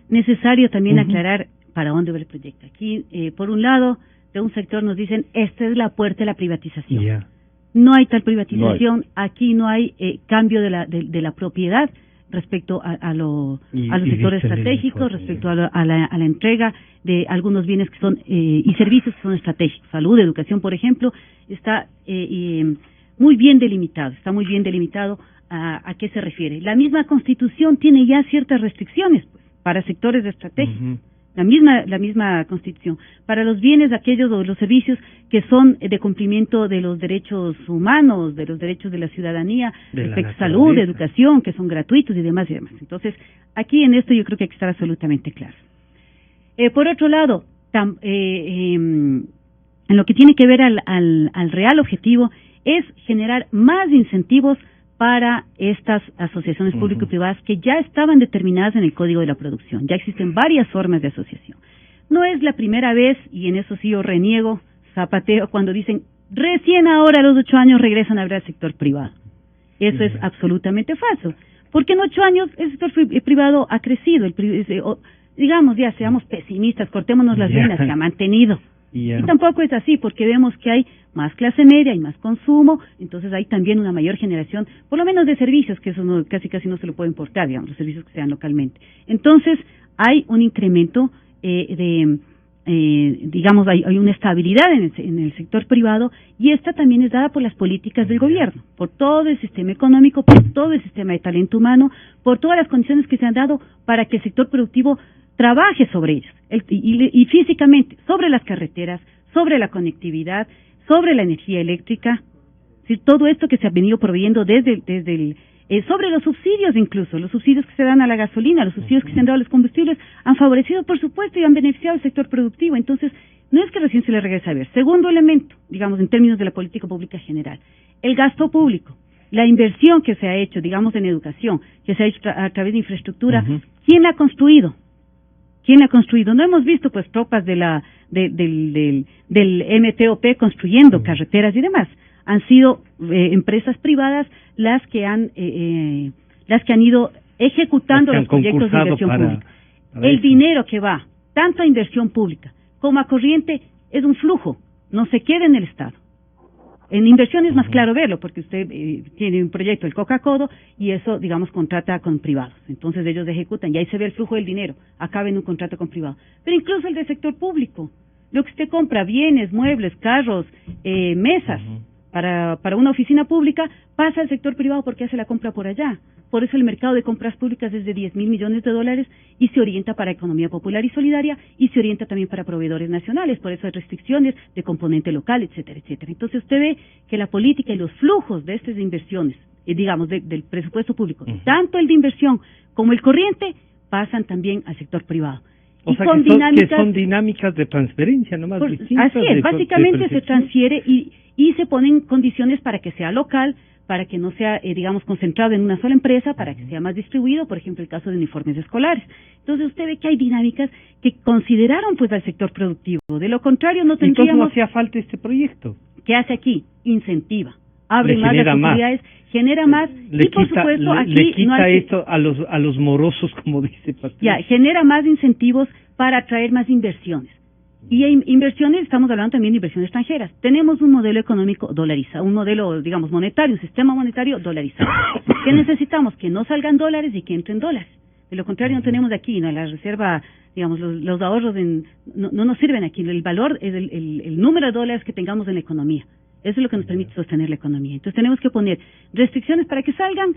necesario también aclarar para dónde va el proyecto. Aquí, por un lado, de un sector nos dicen, esta es la puerta de la privatización. Yeah. No hay tal privatización, aquí no hay cambio de la propiedad respecto a los sectores estratégicos, respecto a la entrega de algunos bienes que son y servicios que son estratégicos. Salud, educación, por ejemplo, está muy bien delimitado, a qué se refiere. La misma Constitución tiene ya ciertas restricciones pues, para sectores estratégicos. La misma Constitución. Para los bienes aquellos o los servicios que son de cumplimiento de los derechos humanos, de los derechos de la ciudadanía, respecto a salud, educación, que son gratuitos y demás y demás. Entonces, aquí en esto yo creo que hay que estar absolutamente claro. Por otro lado, en lo que tiene que ver al real objetivo es generar más incentivos para estas asociaciones público-privadas que ya estaban determinadas en el Código de la Producción. Ya existen varias formas de asociación. No es la primera vez, y en eso sí yo reniego, zapateo, cuando dicen, recién ahora a los 8 años regresan a ver al sector privado. Eso es absolutamente falso. Porque en 8 años el sector privado ha crecido. Digamos, ya seamos pesimistas, cortémonos las venas, se ha mantenido. Y tampoco es así, porque vemos que hay más clase media, hay más consumo, entonces hay también una mayor generación, por lo menos de servicios, que eso no, casi no se lo puede importar, digamos, los servicios que se dan localmente. Entonces, hay un incremento digamos, hay una estabilidad en el sector privado, y esta también es dada por las políticas del gobierno, por todo el sistema económico, por todo el sistema de talento humano, por todas las condiciones que se han dado para que el sector productivo trabaje sobre ellos, y físicamente, sobre las carreteras, sobre la conectividad, sobre la energía eléctrica, ¿sí? Todo esto que se ha venido proveyendo sobre los subsidios incluso, los subsidios que se dan a la gasolina, los subsidios que se han dado a los combustibles, han favorecido, por supuesto, y han beneficiado al sector productivo. Entonces, no es que recién se le regrese a ver. Segundo elemento, digamos, en términos de la política pública general, el gasto público, la inversión que se ha hecho, digamos, en educación, que se ha hecho a través de infraestructura, ¿quién la ha construido? ¿Quién la ha construido? No hemos visto, pues, tropas del MTOP construyendo carreteras y demás. Han sido empresas privadas las que han ido ejecutando los proyectos de inversión pública. El dinero que va tanto a inversión pública como a corriente es un flujo, no se queda en el Estado. En inversión es más claro verlo, porque usted tiene un proyecto, el Coca-Codo, y eso, digamos, contrata con privados. Entonces ellos ejecutan, y ahí se ve el flujo del dinero, acaba en un contrato con privado. Pero incluso el del sector público, lo que usted compra, bienes, muebles, carros, mesas, para una oficina pública, pasa al sector privado porque hace la compra por allá. Por eso el mercado de compras públicas es de 10,000 millones de dólares y se orienta para economía popular y solidaria, y se orienta también para proveedores nacionales. Por eso hay restricciones de componente local, etcétera, etcétera. Entonces usted ve que la política y los flujos de estas inversiones, digamos, del presupuesto público, tanto el de inversión como el corriente, pasan también al sector privado. O sea, que son dinámicas de transferencia, nomás distintas. Así es, básicamente se transfiere y se ponen condiciones para que sea local, para que no sea, digamos, concentrado en una sola empresa, para que sea más distribuido, por ejemplo, el caso de uniformes escolares. Entonces usted ve que hay dinámicas que consideraron pues al sector productivo. De lo contrario no tendríamos... Entonces no hacía falta este proyecto. ¿Qué hace aquí? Incentiva. Abre más las posibilidades, genera más, y por supuesto aquí... Le quita esto a los morosos, como dice Patricio. Ya, genera más incentivos para atraer más inversiones. Y inversiones, estamos hablando también de inversiones extranjeras. Tenemos un modelo económico dolarizado, un modelo, digamos, monetario, un sistema monetario dolarizado. ¿Qué necesitamos? Que no salgan dólares y que entren dólares. De lo contrario, no tenemos aquí, ¿no? La reserva, digamos, los ahorros no nos sirven aquí. El valor es el número de dólares que tengamos en la economía. Eso es lo que nos permite sostener la economía. Entonces tenemos que poner restricciones para que salgan,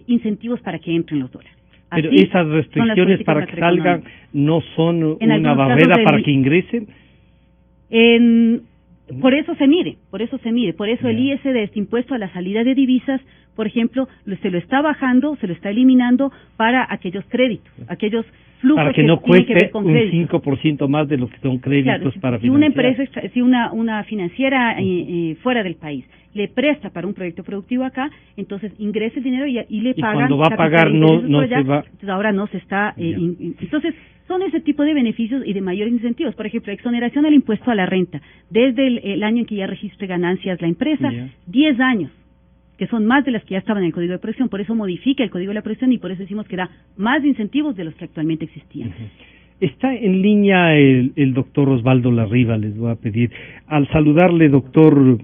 incentivos para que entren los dólares. Pero así esas restricciones para que salgan no son una barrera para que ingresen. Por eso se mide, por eso el ISD, este impuesto a la salida de divisas, por ejemplo, se lo está bajando, se lo está eliminando para aquellos créditos, aquellos flujos para que no cueste un créditos. 5% más de lo que son créditos, claro, para si financiar. una empresa, si una financiera fuera del país le presta para un proyecto productivo acá, entonces ingresa el dinero y le pagan. Y cuando va a pagar no se va. Entonces ahora no se está. Entonces son ese tipo de beneficios y de mayores incentivos. Por ejemplo, exoneración del impuesto a la renta desde el año en que ya registre ganancias la empresa, 10 años, que son más de las que ya estaban en el Código de Protección. Por eso modifica el Código de la Protección y por eso decimos que da más incentivos de los que actualmente existían. Está en línea el doctor Osvaldo Larriva, les voy a pedir. Al saludarle, doctor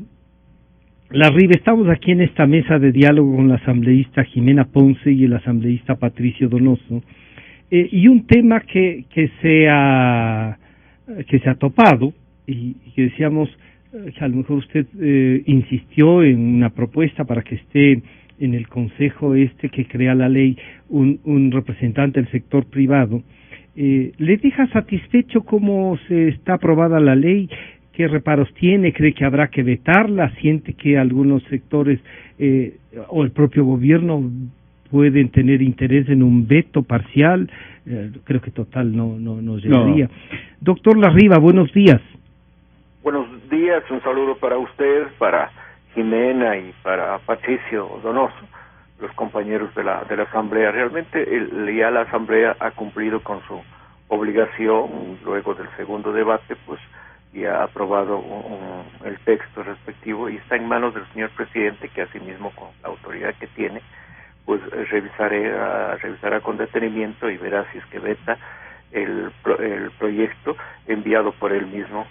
Larriva, estamos aquí en esta mesa de diálogo con la asambleísta Jimena Ponce y el asambleísta Patricio Donoso, y un tema que se ha topado, y que decíamos que a lo mejor usted insistió en una propuesta para que esté en el consejo que crea la ley un representante del sector privado. ¿Le deja satisfecho cómo se está aprobada la ley? ¿Qué reparos tiene? ¿Cree que habrá que vetarla? ¿Siente que algunos sectores o el propio gobierno pueden tener interés en un veto parcial? Creo que total no llegaría. Doctor Larriva, buenos días. Buenos días, un saludo para usted, para Jimena y para Patricio Donoso, los compañeros de la Asamblea. Realmente ya la Asamblea ha cumplido con su obligación. Luego del segundo debate, pues ya ha aprobado el texto respectivo y está en manos del señor presidente, que asimismo con la autoridad que tiene, pues revisará con detenimiento y verá si es que veta el proyecto enviado por él mismo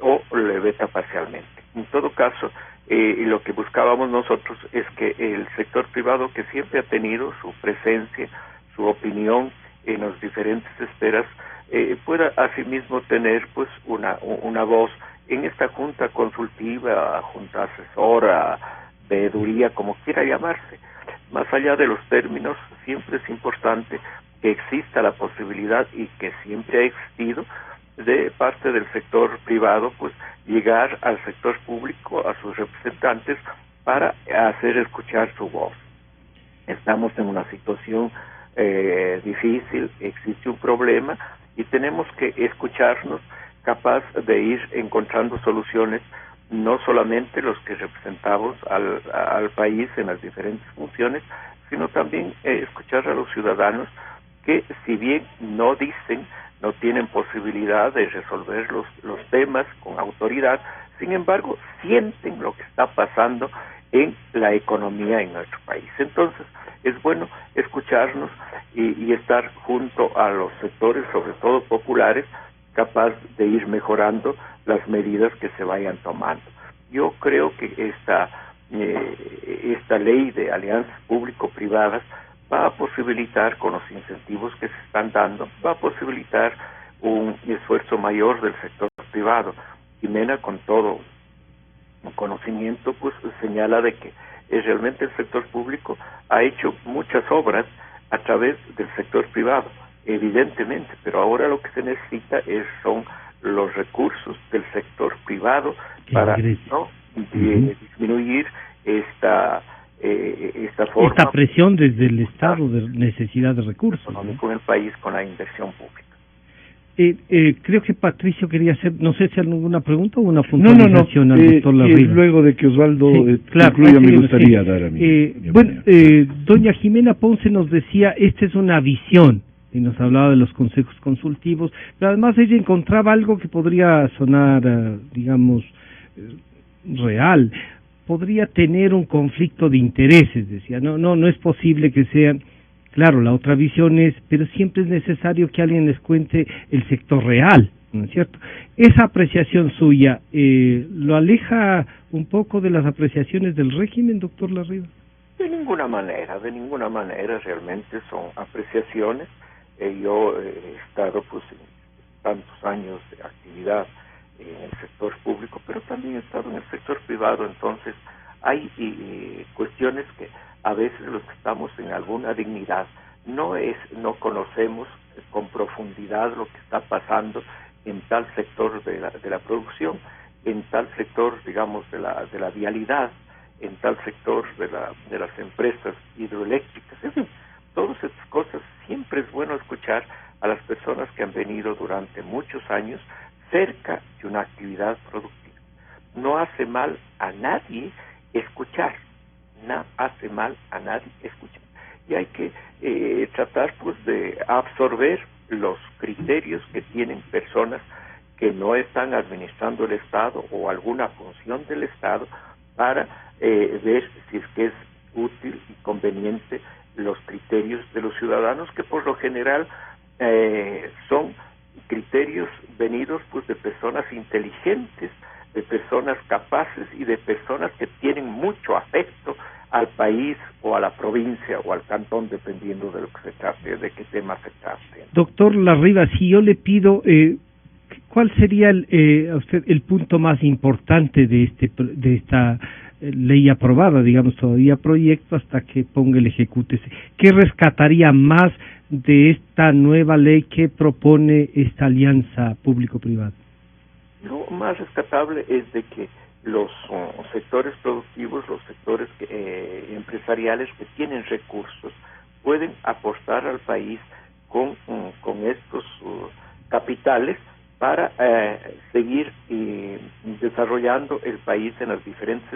o le veta parcialmente. En todo caso, lo que buscábamos nosotros es que el sector privado, que siempre ha tenido su presencia, su opinión en las diferentes esferas, pueda asimismo tener pues una voz en esta junta consultiva, junta asesora, veeduría, como quiera llamarse. Más allá de los términos, siempre es importante que exista la posibilidad, y que siempre ha existido, de parte del sector privado, pues llegar al sector público, a sus representantes, para hacer escuchar su voz. Estamos en una situación difícil, existe un problema y tenemos que escucharnos, capaz de ir encontrando soluciones, no solamente los que representamos al país en las diferentes funciones, sino también escuchar a los ciudadanos que, si bien no tienen posibilidad de resolver los temas con autoridad, sin embargo sienten lo que está pasando en la economía en nuestro país. Entonces es bueno escucharnos y estar junto a los sectores, sobre todo populares, capaz de ir mejorando las medidas que se vayan tomando. Yo creo que esta ley de alianzas público-privadas va a posibilitar, con los incentivos que se están dando, va a posibilitar un esfuerzo mayor del sector privado. Jimena, con todo conocimiento, pues señala de que realmente el sector público ha hecho muchas obras a través del sector privado, evidentemente, pero ahora lo que se necesita son los recursos del sector privado para disminuir esta presión desde el Estado de necesidad de recursos económico en el país con la inversión pública. Creo que Patricio quería hacer, no sé si alguna pregunta o una puntualización al doctor Larriva. Luego de que Osvaldo claro, concluya, me gustaría dar a mí. Doña Jimena Ponce nos decía, esta es una visión, y nos hablaba de los consejos consultivos, pero además ella encontraba algo que podría sonar, digamos, real. Podría tener un conflicto de intereses, decía. No es posible que sean. Claro, la otra visión es, pero siempre es necesario que alguien les cuente el sector real, ¿no es cierto? Esa apreciación suya, ¿lo aleja un poco de las apreciaciones del régimen, doctor Larriva? De ninguna manera, realmente son apreciaciones. Yo he estado pues en tantos años de actividad en el sector público, pero también he estado en el sector privado, entonces hay cuestiones que a veces los que estamos en alguna dignidad no conocemos con profundidad lo que está pasando en tal sector de la producción, en tal sector, digamos, de la vialidad, en tal sector de las empresas hidroeléctricas, en fin, todas estas cosas. Siempre es bueno escuchar a las personas que han venido durante muchos años cerca de una actividad productiva. No hace mal a nadie escuchar, no hace mal a nadie escuchar. Y hay que tratar pues de absorber los criterios que tienen personas que no están administrando el Estado o alguna función del Estado para ver si es que es útil y conveniente los criterios de los ciudadanos, que por lo general son criterios venidos pues de personas inteligentes, de personas capaces y de personas que tienen mucho afecto al país o a la provincia o al cantón, dependiendo de lo que se trate, de qué tema se trate. Doctor Larriba, si yo le pido, ¿cuál sería a usted el punto más importante de esta ley aprobada, digamos, todavía proyecto hasta que ponga el ejecútese? ¿Qué rescataría más de esta nueva ley que propone esta alianza público-privada? Lo más rescatable es de que los sectores productivos, los sectores empresariales que tienen recursos, pueden aportar al país con estos capitales para seguir desarrollando el país en las diferentes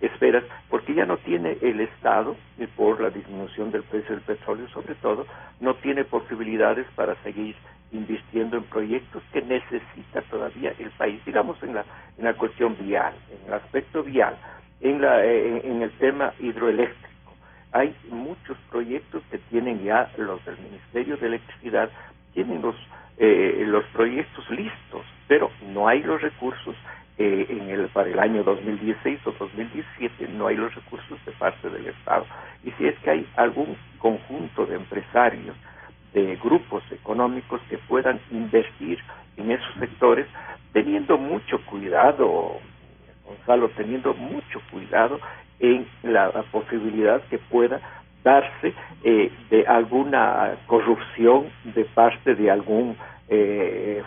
esferas, porque ya no tiene el Estado, por la disminución del precio del petróleo sobre todo, no tiene posibilidades para seguir invirtiendo en proyectos que necesita todavía el país, digamos en la cuestión vial, en el aspecto vial, en el tema hidroeléctrico. Hay muchos proyectos que tienen ya los del Ministerio de Electricidad, tienen los proyectos listos, pero no hay los recursos para el año 2016 o 2017, no hay los recursos de parte del Estado. Y si es que hay algún conjunto de empresarios, de grupos económicos que puedan invertir en esos sectores, teniendo mucho cuidado, Gonzalo, teniendo mucho cuidado en la posibilidad que pueda darse de alguna corrupción de parte de algún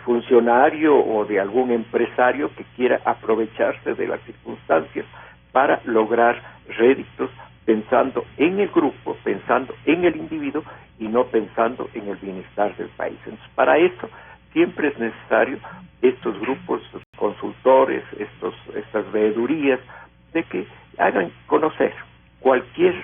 funcionario o de algún empresario que quiera aprovecharse de las circunstancias para lograr réditos, pensando en el grupo, pensando en el individuo y no pensando en el bienestar del país. Entonces, para eso siempre es necesario estos grupos consultores, estas veedurías, de que hagan conocer cualquier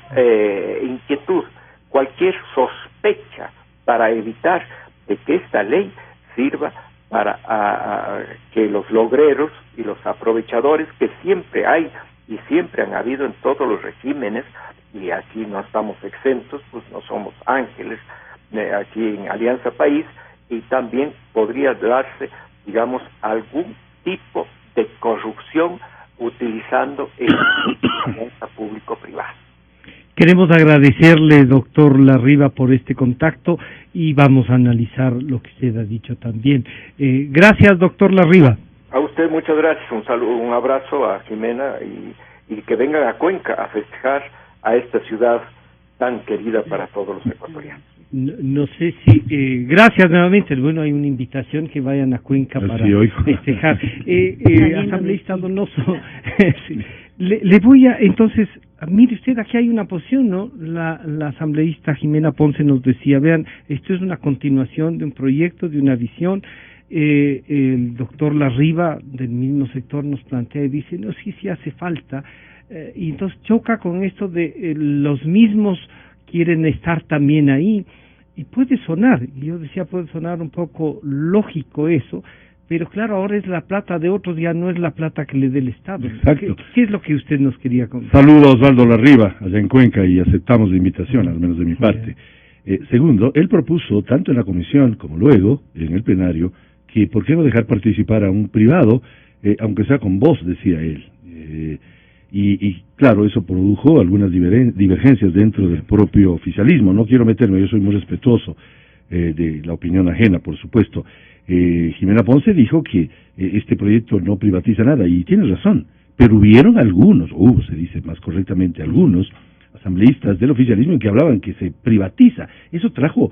inquietud, cualquier sospecha, para evitar de que esta ley sirva para que los logreros y los aprovechadores, que siempre hay y siempre han habido en todos los regímenes, y aquí no estamos exentos, pues no somos ángeles, aquí en Alianza País, y también podría darse, digamos, algún tipo de corrupción utilizando el alianza público-privada. Queremos agradecerle, doctor Larriba, por este contacto y vamos a analizar lo que usted ha dicho también. Gracias, doctor Larriba. A usted muchas gracias, un saludo, un abrazo a Jimena y que vengan a Cuenca a festejar a esta ciudad tan querida para todos los ecuatorianos. No sé si... gracias nuevamente. Bueno, hay una invitación que vayan a Cuenca para festejar. Asambleísta Donoso, sí. Le voy a... Entonces, mire usted, aquí hay una posición, ¿no? La asambleísta Jimena Ponce nos decía, vean, esto es una continuación de un proyecto, de una visión. El doctor Larriba, del mismo sector, nos plantea y dice, no, sí hace falta. Y entonces choca con esto de los mismos quieren estar también ahí. Y puede sonar, y yo decía, puede sonar un poco lógico eso, pero claro, ahora es la plata de otros, ya no es la plata que le dé el Estado. Exacto. ¿Qué es lo que usted nos quería contar? Saludo a Osvaldo Larriba, allá en Cuenca, y aceptamos la invitación, al menos de mi parte. Segundo, él propuso, tanto en la comisión como luego, en el plenario, que por qué no dejar participar a un privado, aunque sea con voz, decía él. Y claro, eso produjo algunas divergencias dentro del propio oficialismo. No quiero meterme, yo soy muy respetuoso de la opinión ajena, por supuesto. Jimena Ponce dijo que este proyecto no privatiza nada, y tiene razón, pero hubieron algunos, se dice más correctamente algunos, asambleístas del oficialismo que hablaban que se privatiza. Eso trajo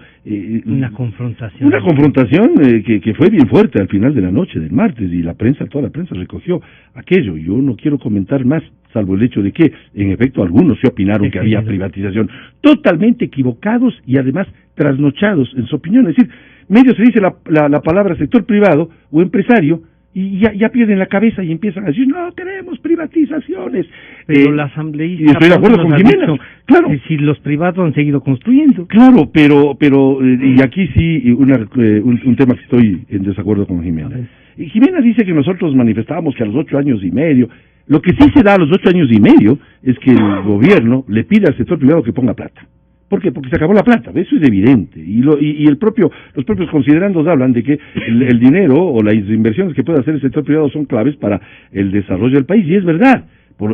una confrontación. Una confrontación que fue bien fuerte al final de la noche del martes, y toda la prensa recogió aquello. Yo no quiero comentar más, salvo el hecho de que, en efecto, algunos se opinaron que había privatización. Totalmente equivocados y además trasnochados en su opinión. Es decir, medio se dice la palabra sector privado o empresario, y ya pierden la cabeza y empiezan a decir, no queremos privatizaciones. Pero la asambleísta... Y estoy de acuerdo con Jimena, claro. Si los privados han seguido construyendo. Claro, pero y aquí sí, un tema que estoy en desacuerdo con Jimena. Y Jimena dice que nosotros manifestábamos que a los 8 años y medio, lo que sí se da a los 8 años y medio es que el gobierno le pide al sector privado que ponga plata. ¿Por qué? Porque se acabó la plata, eso es evidente, y los propios considerandos hablan de que el dinero o las inversiones que puede hacer el sector privado son claves para el desarrollo del país, y es verdad,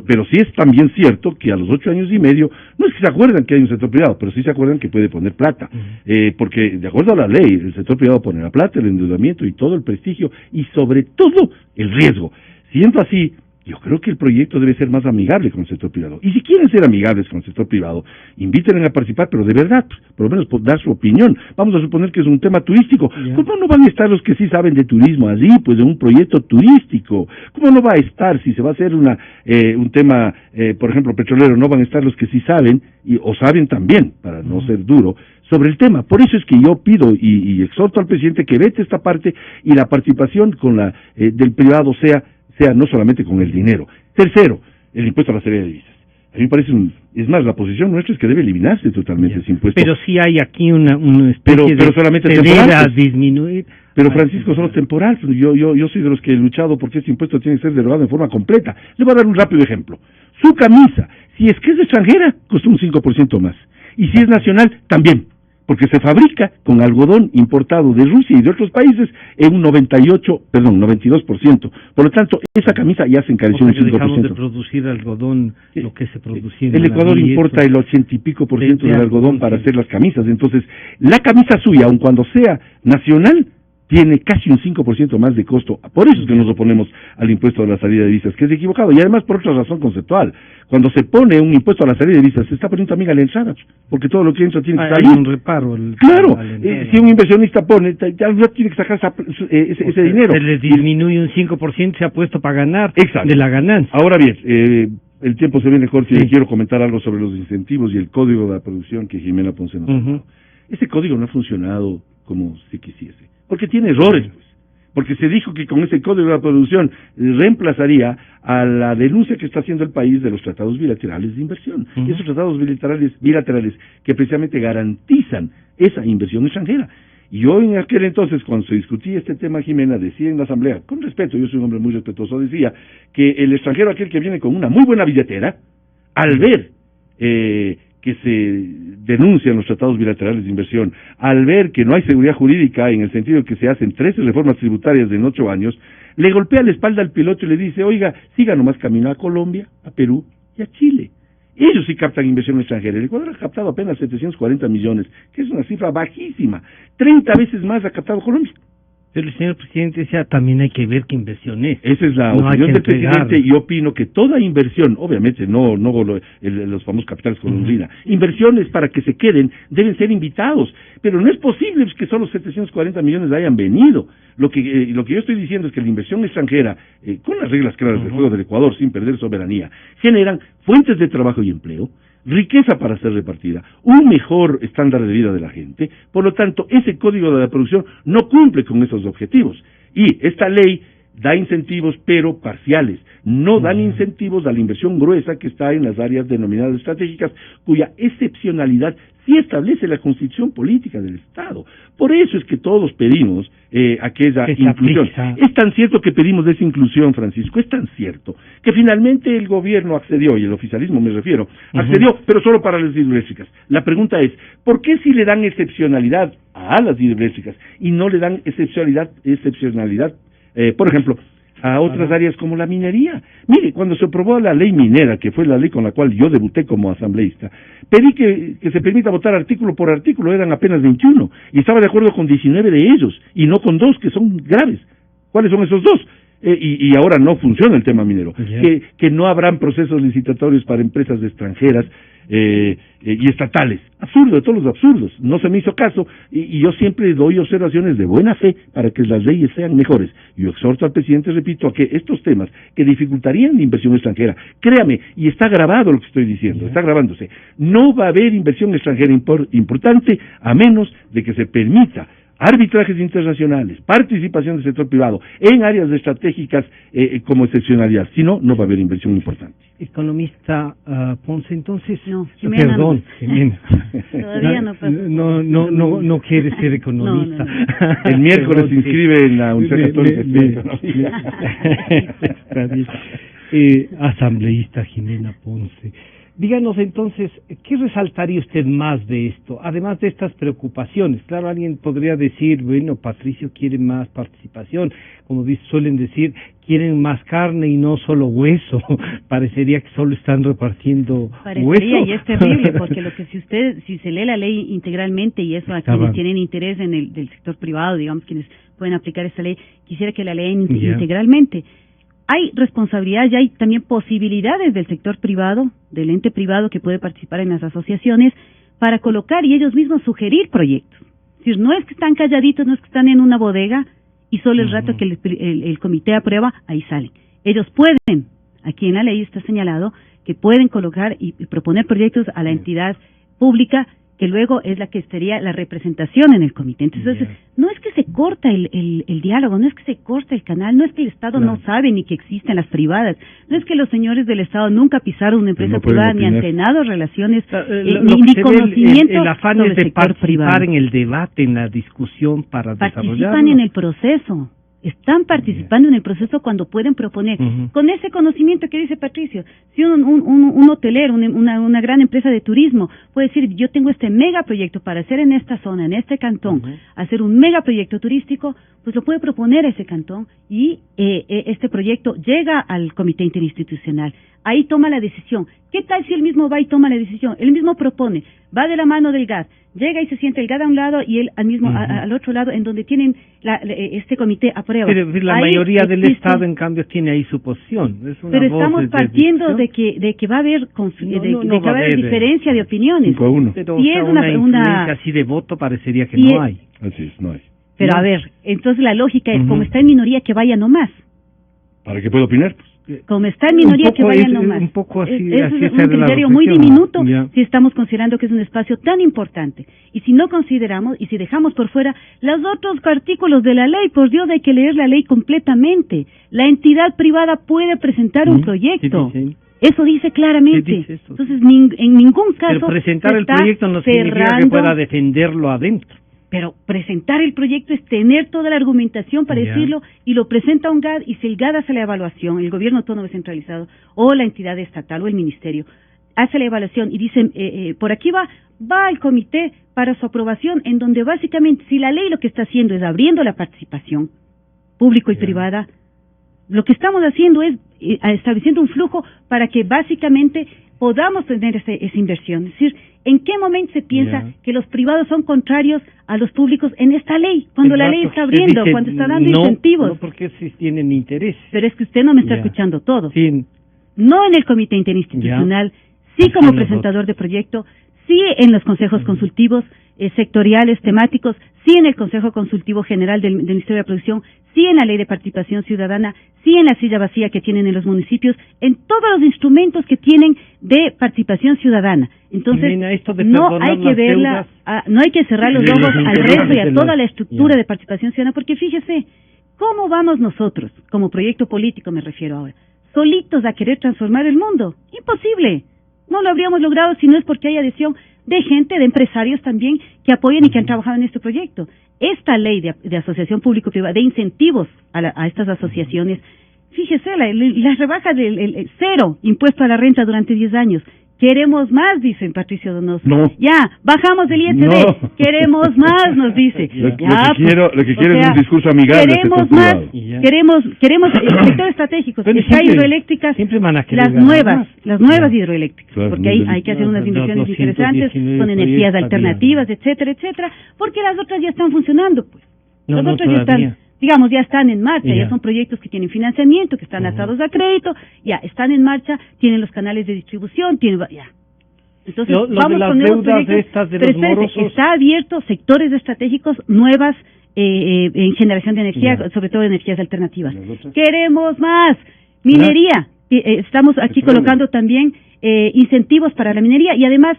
pero sí es también cierto que a los 8 años y medio, no es que se acuerdan que hay un sector privado, pero sí se acuerdan que puede poner plata, porque de acuerdo a la ley, el sector privado pone la plata, el endeudamiento y todo el prestigio, y sobre todo el riesgo. Siendo así, yo creo que el proyecto debe ser más amigable con el sector privado. Y si quieren ser amigables con el sector privado, invítenle a participar, pero de verdad, por lo menos dar su opinión. Vamos a suponer que es un tema turístico. ¿Cómo no van a estar los que sí saben de turismo allí, pues de un proyecto turístico? ¿Cómo no va a estar si se va a hacer un tema, por ejemplo, petrolero? No van a estar los que sí saben, o saben también, para no ser duro, sobre el tema. Por eso es que yo pido y exhorto al presidente que vete esta parte y la participación con del privado sea no solamente con el dinero. Tercero, el impuesto a la salida de divisas. A mí me parece es más, la posición nuestra es que debe eliminarse totalmente ese impuesto. Pero sí hay aquí una especie pero solamente de temporal, a disminuir. Pero Francisco, solo temporal. Yo soy de los que he luchado porque ese impuesto tiene que ser derogado en forma completa. Le voy a dar un rápido ejemplo. Su camisa, si es que es extranjera, cuesta un 5% más. Y si es nacional, también. Porque se fabrica con algodón importado de Rusia y de otros países en un 92%. Por lo tanto, esa camisa ya se encareció un 5%. Dejamos de producir algodón, lo que se producía en el Ecuador importa el 80 y pico por ciento del algodón para hacer las camisas. Entonces, la camisa suya, aun cuando sea nacional, tiene casi un 5% más de costo. Por eso es que nos oponemos al impuesto a la salida de divisas, que es equivocado. Y además por otra razón conceptual. Cuando se pone un impuesto a la salida de divisas, se está poniendo también a la entrada, porque todo lo que entra tiene que salir. Hay un reparo. Claro, si un inversionista pone, ya tiene que sacar ese dinero. Se le disminuye un 5%, se ha puesto para ganar. Exacto. De la ganancia. Ahora bien, el tiempo se viene corto y quiero comentar algo sobre los incentivos y el código de la producción que Jimena Ponce nos ha dado. Ese código no ha funcionado como se quisiese. Porque tiene errores, pues. Porque se dijo que con ese código de la producción reemplazaría a la denuncia que está haciendo el país de los tratados bilaterales de inversión. Esos tratados bilaterales que precisamente garantizan esa inversión extranjera. Y yo en aquel entonces, cuando se discutía este tema, Jimena, decía en la asamblea, con respeto, yo soy un hombre muy respetuoso, decía que el extranjero, aquel que viene con una muy buena billetera, al ver que se denuncian los tratados bilaterales de inversión, al ver que no hay seguridad jurídica en el sentido de que se hacen 13 reformas tributarias en 8 años, le golpea la espalda al piloto y le dice, oiga, siga nomás camino a Colombia, a Perú y a Chile. Ellos sí captan inversión extranjera. El Ecuador ha captado apenas 740 millones, que es una cifra bajísima. 30 veces más ha captado Colombia. Pero el señor presidente decía, también hay que ver qué inversión es. Esa es la opinión del presidente, y yo opino que toda inversión, obviamente no los famosos capitales colombianos, inversiones para que se queden deben ser invitados, pero no es posible que solo 740 millones hayan venido. Lo que yo estoy diciendo es que la inversión extranjera, con las reglas claras del juego del Ecuador, sin perder soberanía, generan fuentes de trabajo y empleo, riqueza para ser repartida, un mejor estándar de vida de la gente. Por lo tanto, ese código de la producción no cumple con esos objetivos. Y esta ley da incentivos, pero parciales. No dan incentivos a la inversión gruesa que está en las áreas denominadas estratégicas, cuya excepcionalidad sí establece la constitución política del Estado. Por eso es que todos pedimos aquella inclusión. Es tan cierto que pedimos esa inclusión, Francisco, es tan cierto que finalmente el gobierno accedió, y el oficialismo me refiero, accedió, pero solo para las hidroeléctricas. La pregunta es, ¿por qué si le dan excepcionalidad a las hidroeléctricas y no le dan excepcionalidad, por ejemplo, a otras áreas como la minería? Mire, cuando se aprobó la ley minera, que fue la ley con la cual yo debuté como asambleísta, pedí que se permita votar artículo por artículo, eran apenas 21, y estaba de acuerdo con 19 de ellos, y no con 2 que son graves. ¿Cuáles son esos 2? Y ahora no funciona el tema minero, que no habrán procesos licitatorios para empresas extranjeras. y estatales. Absurdo, de todos los absurdos. No se me hizo caso y yo siempre doy observaciones de buena fe para que las leyes sean mejores. Yo exhorto al presidente, repito, a que estos temas que dificultarían la inversión extranjera, créame, y está grabado lo que estoy diciendo, está grabándose, no va a haber inversión extranjera importante a menos de que se permita arbitrajes internacionales, participación del sector privado en áreas estratégicas como excepcionalidad. Si no, no va a haber inversión importante. Economista Ponce, entonces, no, Jimena, perdón, Jimena. Todavía no quiere ser economista. No. El miércoles se inscribe en la Universidad Católica. Asambleísta Jimena Ponce. Díganos entonces, ¿qué resaltaría usted más de esto? Además de estas preocupaciones, claro, alguien podría decir, bueno, Patricio quiere más participación, como suelen decir, quieren más carne y no solo hueso. Parecería que solo están repartiendo hueso. Y es terrible, porque lo que si se lee la ley integralmente, y eso a quienes tienen interés en del sector privado, digamos, quienes pueden aplicar esta ley, quisiera que la lean integralmente. Hay responsabilidad y hay también posibilidades del sector privado, del ente privado que puede participar en las asociaciones para colocar y ellos mismos sugerir proyectos. Es decir, no es que están calladitos, no es que están en una bodega y solo el rato que el comité aprueba, ahí salen. Ellos pueden, aquí en la ley está señalado, que pueden colocar y proponer proyectos a la entidad pública que luego es la que sería la representación en el comité. Entonces, no es que se corta el diálogo, no es que se corta el canal, no es que el Estado no sabe ni que existen las privadas, no es que los señores del Estado nunca pisaron una empresa privada, ni han tenido relaciones, ni conocimiento el afán sobre es de el sector privado. Participar en el debate, en la discusión para desarrollarlo. Participan en el proceso. Están participando en el proceso cuando pueden proponer. Con ese conocimiento que dice Patricio, si un hotelero, una gran empresa de turismo puede decir, yo tengo este megaproyecto para hacer en esta zona, en este cantón, hacer un megaproyecto turístico, pues lo puede proponer ese cantón y este proyecto llega al comité interinstitucional. Ahí toma la decisión. ¿Qué tal si él mismo va y toma la decisión? Él mismo propone, va de la mano del GAD, llega y se siente el GAD a un lado y él al mismo al otro lado, en donde tienen este comité aprueba. Pero la ahí mayoría del Estado, en cambio, tiene ahí su posición. Es una pero estamos partiendo de que va a haber que va a haber diferencia de opiniones. 5-1. Pero si es una influencia así de voto, parecería que no hay. Así es, no hay. Pero a ver, entonces la lógica es, como está en minoría, que vaya nomás. ¿Para qué pueda opinar? Como está en minoría, que vaya nomás. Un poco así, es un criterio muy diminuto si estamos considerando que es un espacio tan importante. Y si no consideramos, y si dejamos por fuera los otros artículos de la ley, por Dios, hay que leer la ley completamente. La entidad privada puede presentar un proyecto. Eso dice claramente. Entonces, en ningún caso. Pero presentar el proyecto no significa que pueda defenderlo adentro. Pero presentar el proyecto es tener toda la argumentación para decirlo y lo presenta un GAD, y si el GAD hace la evaluación, el gobierno autónomo descentralizado o la entidad estatal o el ministerio hace la evaluación y dice, por aquí va al comité para su aprobación, en donde básicamente, si la ley lo que está haciendo es abriendo la participación público y privada, lo que estamos haciendo es estableciendo un flujo para que básicamente podamos tener esa inversión. Es decir, ¿en qué momento se piensa que los privados son contrarios a los públicos en esta ley? Cuando la ley está abriendo, cuando está dando incentivos. No, porque sí tienen interés. Pero es que usted no me está escuchando todo. Sí. No en el comité interinstitucional, sí como presentador de proyecto, sí en los consejos consultivos sectoriales, temáticos, sí en el Consejo Consultivo General del Ministerio de Producción, sí en la Ley de Participación Ciudadana, sí en la silla vacía que tienen en los municipios, en todos los instrumentos que tienen de participación ciudadana. Entonces, no hay que verla, no hay que cerrar los ojos al resto y a toda la estructura de participación ciudadana, porque fíjese, ¿cómo vamos nosotros, como proyecto político me refiero ahora, solitos a querer transformar el mundo? Imposible. No lo habríamos logrado si no es porque hay adhesión de gente, de empresarios también, que apoyan y que han trabajado en este proyecto. Esta ley de asociación público-privada, de incentivos a estas asociaciones, fíjese, la rebaja del 0 impuesto a la renta durante 10 años. Queremos más, dicen Patricio Donoso. No. Ya, bajamos del ISD. No. Queremos más, nos dice. Lo que quiero es un discurso amigable. Queremos más. Queremos el sector estratégico. Está hidroeléctricas, las nuevas hidroeléctricas. Claro, porque ahí hay que hacer unas inversiones interesantes con energías alternativas, etcétera, etcétera. Porque las otras ya están funcionando, pues. Las otras ya están, digamos, ya están en marcha, ya son proyectos que tienen financiamiento, que están atados a crédito, ya están en marcha, tienen los canales de distribución, Entonces, lo vamos de las con nuevos deudas proyectos, estas de pero los espérense, morosos. está abierto sectores estratégicos nuevas en generación de energía, sobre todo energías alternativas. Queremos más minería. Estamos aquí colocando también incentivos para la minería y además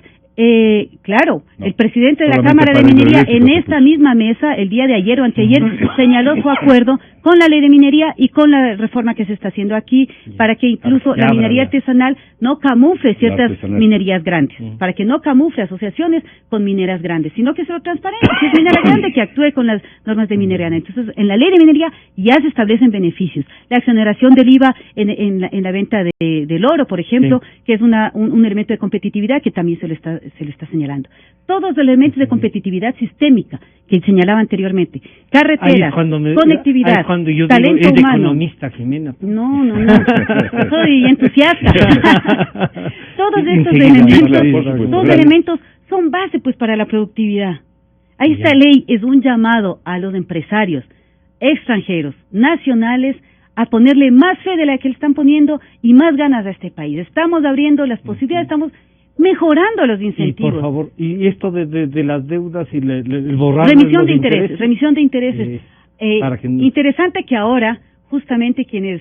claro, el presidente de la Cámara de Minería en esta misma mesa, el día de ayer o anteayer, señaló su acuerdo con la ley de minería y con la reforma que se está haciendo aquí para que incluso la minería artesanal no camufle ciertas minerías grandes, para que no camufle asociaciones con mineras grandes, sino que se lo transparente, si es minera grande que actúe con las normas de minería. Entonces, en la ley de minería ya se establecen beneficios. La exoneración del IVA en la venta del oro, por ejemplo, que es un elemento de competitividad que también se le está señalando. Todos los elementos de competitividad sistémica que señalaba anteriormente. Carreteras, conectividad, cuando yo talento digo, es humano. economista, Jimena. No. Soy entusiasta. Todos estos elementos son base pues para la productividad. Esta ley es un llamado a los empresarios extranjeros, nacionales, a ponerle más fe de la que le están poniendo y más ganas a este país. Estamos abriendo las posibilidades, estamos mejorando los incentivos. Y por favor, y esto de las deudas y el borrar remisión de intereses. Que no... Interesante que ahora, justamente quienes,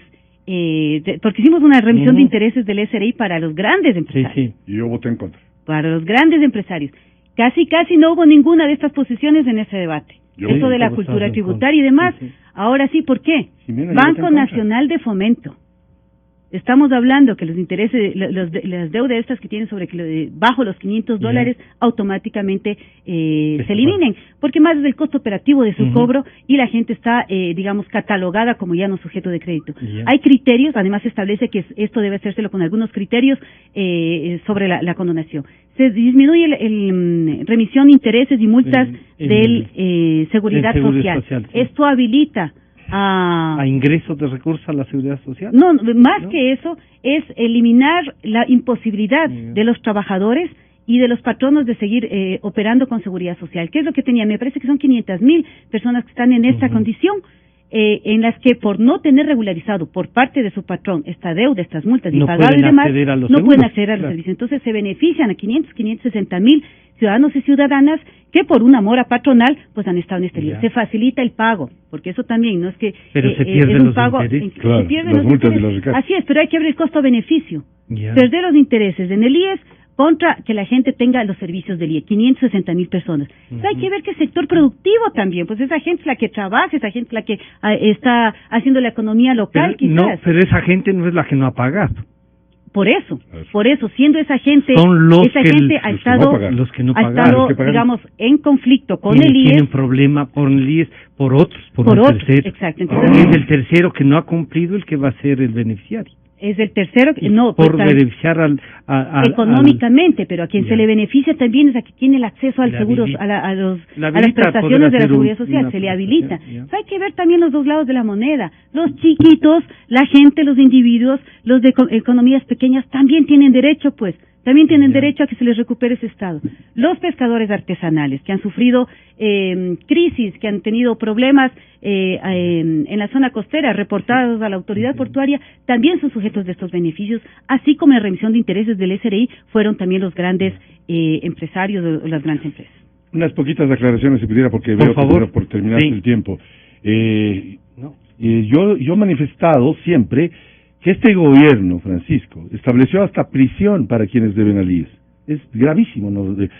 porque hicimos una remisión de intereses del SRI para los grandes empresarios. Sí. Y yo voté en contra. Para los grandes empresarios. Casi no hubo ninguna de estas posiciones en ese debate. Eso de la cultura tributaria y demás. Sí. Ahora sí, ¿por qué? Banco Nacional de Fomento. Estamos hablando que los intereses, las deudas estas que tienen bajo los $500 automáticamente se eliminen, porque más es el costo operativo de su cobro y la gente está, digamos, catalogada como ya no sujeto de crédito. Hay criterios, además se establece que esto debe hacérselo con algunos criterios sobre la condonación. Se disminuye el remisión de intereses y multas del Seguridad Social. Esto habilita a ingresos de recursos a la seguridad social. No, más que eso, es eliminar la imposibilidad de los trabajadores y de los patronos de seguir operando con seguridad social. ¿Qué es lo que tenía? Me parece que son 500,000 personas que están en esta condición, en las que por no tener regularizado por parte de su patrón esta deuda, estas multas y pagado y demás, no pueden acceder a los servicios. Entonces se benefician a 560,000 ciudadanos y ciudadanas que por una mora patronal pues han estado en este lío. Se facilita el pago, porque eso también no es que pero se pierden un pago, claro, se pierden los multas y los recargos. Así es, pero hay que ver el costo-beneficio. Perder los intereses en el IES contra que la gente tenga los servicios del IES, 560,000 personas. Hay que ver que el sector productivo también, pues esa gente es la que trabaja, esa gente es la que está haciendo la economía local, quizás. No, pero esa gente no es la que no ha pagado. Por eso, siendo esa gente, ha estado, digamos, en conflicto con el IES. Tienen problema por el IES, por otros, por un tercero. Exacto. Entonces, es el tercero que no ha cumplido el que va a ser el beneficiario. Es el tercero que no por beneficiar económicamente, pero a quien se le beneficia también es a quien tiene el acceso al seguro, a las prestaciones de la seguridad social, se le habilita. Hay que ver también los dos lados de la moneda. Los chiquitos, la gente, los individuos, los de economías pequeñas también tienen derecho, pues. También tienen derecho a que se les recupere ese estado. Los pescadores artesanales que han sufrido crisis, que han tenido problemas en la zona costera, reportados a la autoridad portuaria, también son sujetos de estos beneficios, así como en remisión de intereses del SRI fueron también los grandes empresarios o las grandes empresas. Unas poquitas aclaraciones, si pudiera, porque veo que por terminar el tiempo. Yo he manifestado siempre que este gobierno, Francisco, estableció hasta prisión para quienes deben al IES. Es gravísimo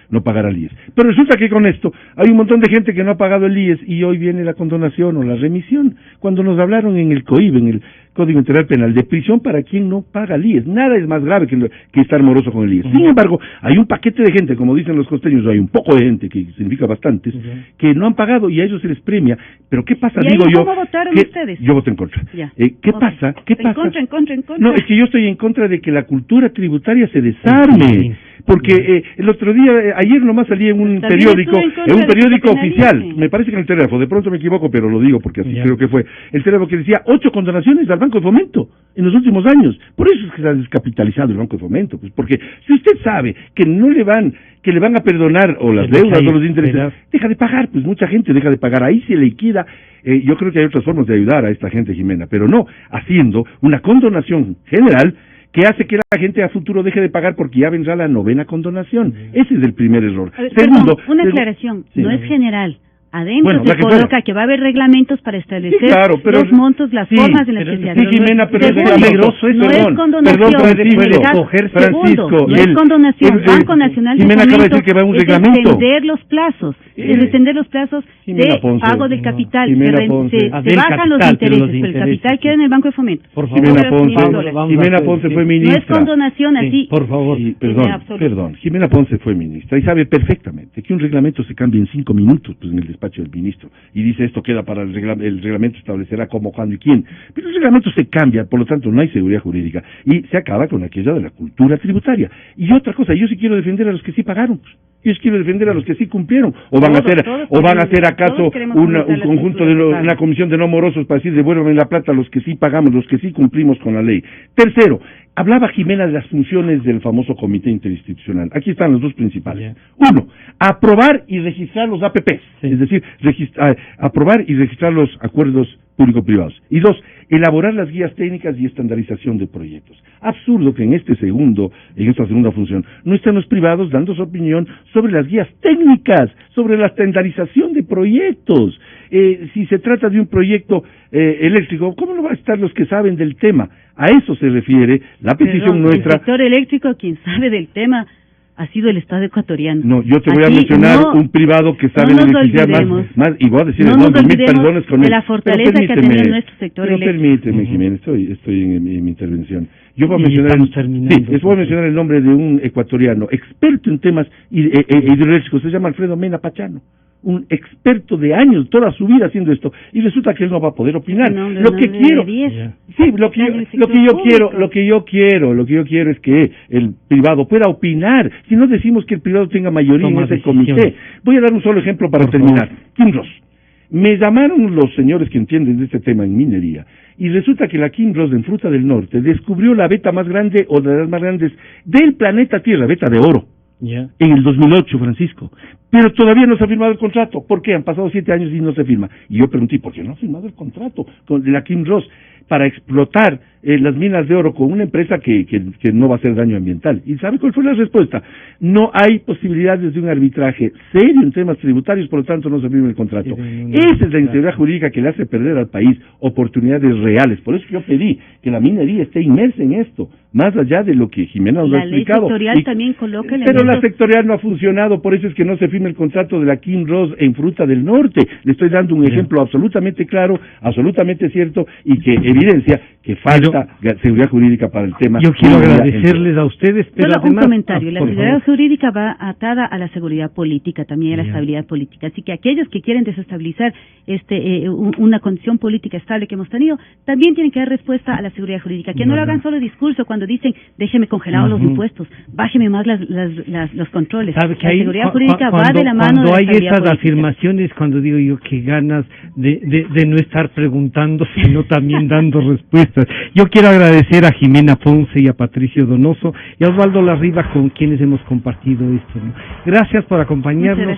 no pagar al IES. Pero resulta que con esto hay un montón de gente que no ha pagado el IES y hoy viene la condonación o la remisión. Cuando nos hablaron en el COIB, en el Código Integral Penal, de prisión para quien no paga el IES. Nada es más grave que estar moroso con el IES. Sin embargo, hay un paquete de gente, como dicen los costeños, hay un poco de gente, que significa bastantes, que no han pagado y a ellos se les premia. Pero ¿qué pasa? ¿Y digo yo, cómo votaron ustedes? Yo voté en contra. ¿Qué pasa? En contra. No, es que yo estoy en contra de que la cultura tributaria se desarme. Porque el otro día, ayer nomás salí en un periódico oficial, me parece que en el Teléfono, de pronto me equivoco, pero lo digo porque así creo que fue, el Teléfono que decía 8 condonaciones al Banco de Fomento en los últimos años. Por eso es que se ha descapitalizado el Banco de Fomento, pues porque si usted sabe que que le van a perdonar o las deudas o los intereses, deja de pagar, pues mucha gente deja de pagar, ahí se liquida. Yo creo que hay otras formas de ayudar a esta gente, Jimena, pero no haciendo una condonación general que hace que la gente a futuro deje de pagar porque ya vendrá la 9ª condonación. Ese es el primer error. Segundo, una aclaración, sí, no es general. Adentro se coloca que va a haber reglamentos para establecer los montos, las formas en las que se hace. Sí, Jimena, pero no es condonación. Francisco, no es condonación. Banco Nacional de Fomento es extender los plazos. Es extender los plazos de pago del capital. Se bajan los intereses, pero el capital queda en el Banco de Fomento. Por favor, Jimena Ponce fue ministra. No es condonación así. Por favor, perdón. Jimena Ponce fue ministra y sabe perfectamente que un reglamento se cambia en 5 minutos, pues en el despacho del ministro, y dice esto queda para el reglamento establecerá cómo, cuándo y quién, pero el reglamento se cambia, por lo tanto no hay seguridad jurídica, y se acaba con aquella de la cultura tributaria. Y otra cosa, yo sí quiero defender a los que sí pagaron, yo sí quiero defender a los que sí cumplieron, o van a ser acaso un conjunto de una comisión de no morosos para decir devuélvanme la plata a los que sí pagamos, los que sí cumplimos con la ley. Tercero, hablaba Jimena de las funciones del famoso comité interinstitucional. Aquí están los dos principales. Uno, aprobar y registrar los APPs, es decir, aprobar y registrar los acuerdos público-privados. Y dos, elaborar las guías técnicas y estandarización de proyectos. Absurdo que en esta segunda función no estén los privados dando su opinión sobre las guías técnicas, sobre la estandarización de proyectos. Si se trata de un proyecto eléctrico, ¿cómo no va a estar los que saben del tema? A eso se refiere la petición nuestra. El sector eléctrico, quien sabe del tema, ha sido el Estado ecuatoriano. No, yo te voy a mencionar un privado que sabe electricidad más, y voy a decir el nombre, mil perdones con él. La fortaleza que ha tenido nuestro sector eléctrico. Permíteme, Jiménez, estoy en mi intervención. Yo voy a mencionar el nombre de un ecuatoriano, experto en temas hidroeléctricos, se llama Alfredo Mena Pachano. Un experto de años, toda su vida haciendo esto, y resulta que él no va a poder opinar. Lo que yo quiero es que el privado pueda opinar. Si no decimos que el privado tenga mayoría en ese comité. Voy a dar un solo ejemplo para terminar. Kinross. Me llamaron los señores que entienden de este tema en minería, y resulta que la Kinross en Fruta del Norte descubrió la veta más grande, o de las más grandes del planeta Tierra, veta de oro. En el 2008, Francisco. Pero todavía no se ha firmado el contrato. ¿Por qué? Han pasado 7 años y no se firma. Y yo pregunté, ¿por qué no ha firmado el contrato con la Kinross para explotar las minas de oro con una empresa que no va a hacer daño ambiental? ¿Y sabe cuál fue la respuesta? No hay posibilidades de un arbitraje serio en temas tributarios, por lo tanto no se firma el contrato. Esa es la inseguridad jurídica que le hace perder al país oportunidades reales. Por eso yo pedí que la minería esté inmersa en esto, más allá de lo que Jimena nos ha explicado. La ley sectorial también coloca elementos. Pero la sectorial no ha funcionado, por eso es que no se firma el contrato de la Kinross en Fruta del Norte. Le estoy dando un ejemplo absolutamente claro, absolutamente cierto, y que evidencia que falta seguridad jurídica para el tema. Yo quiero agradecerles a ustedes, pero solo además, un comentario. La seguridad jurídica va atada a la seguridad política, también a la estabilidad política. Así que aquellos que quieren desestabilizar una condición política estable que hemos tenido, también tienen que dar respuesta a la seguridad jurídica. Que no lo hagan solo discurso cuando dicen, déjeme congelados los impuestos, bájeme más los controles. La seguridad jurídica va de la mano de la estabilidad política. Cuando hay estas afirmaciones, cuando digo yo que ganas de no estar preguntando, sino también dando respuestas. Yo quiero agradecer a Jimena Ponce y a Patricio Donoso y a Osvaldo Larriba, con quienes hemos compartido esto, ¿no? Gracias por acompañarnos.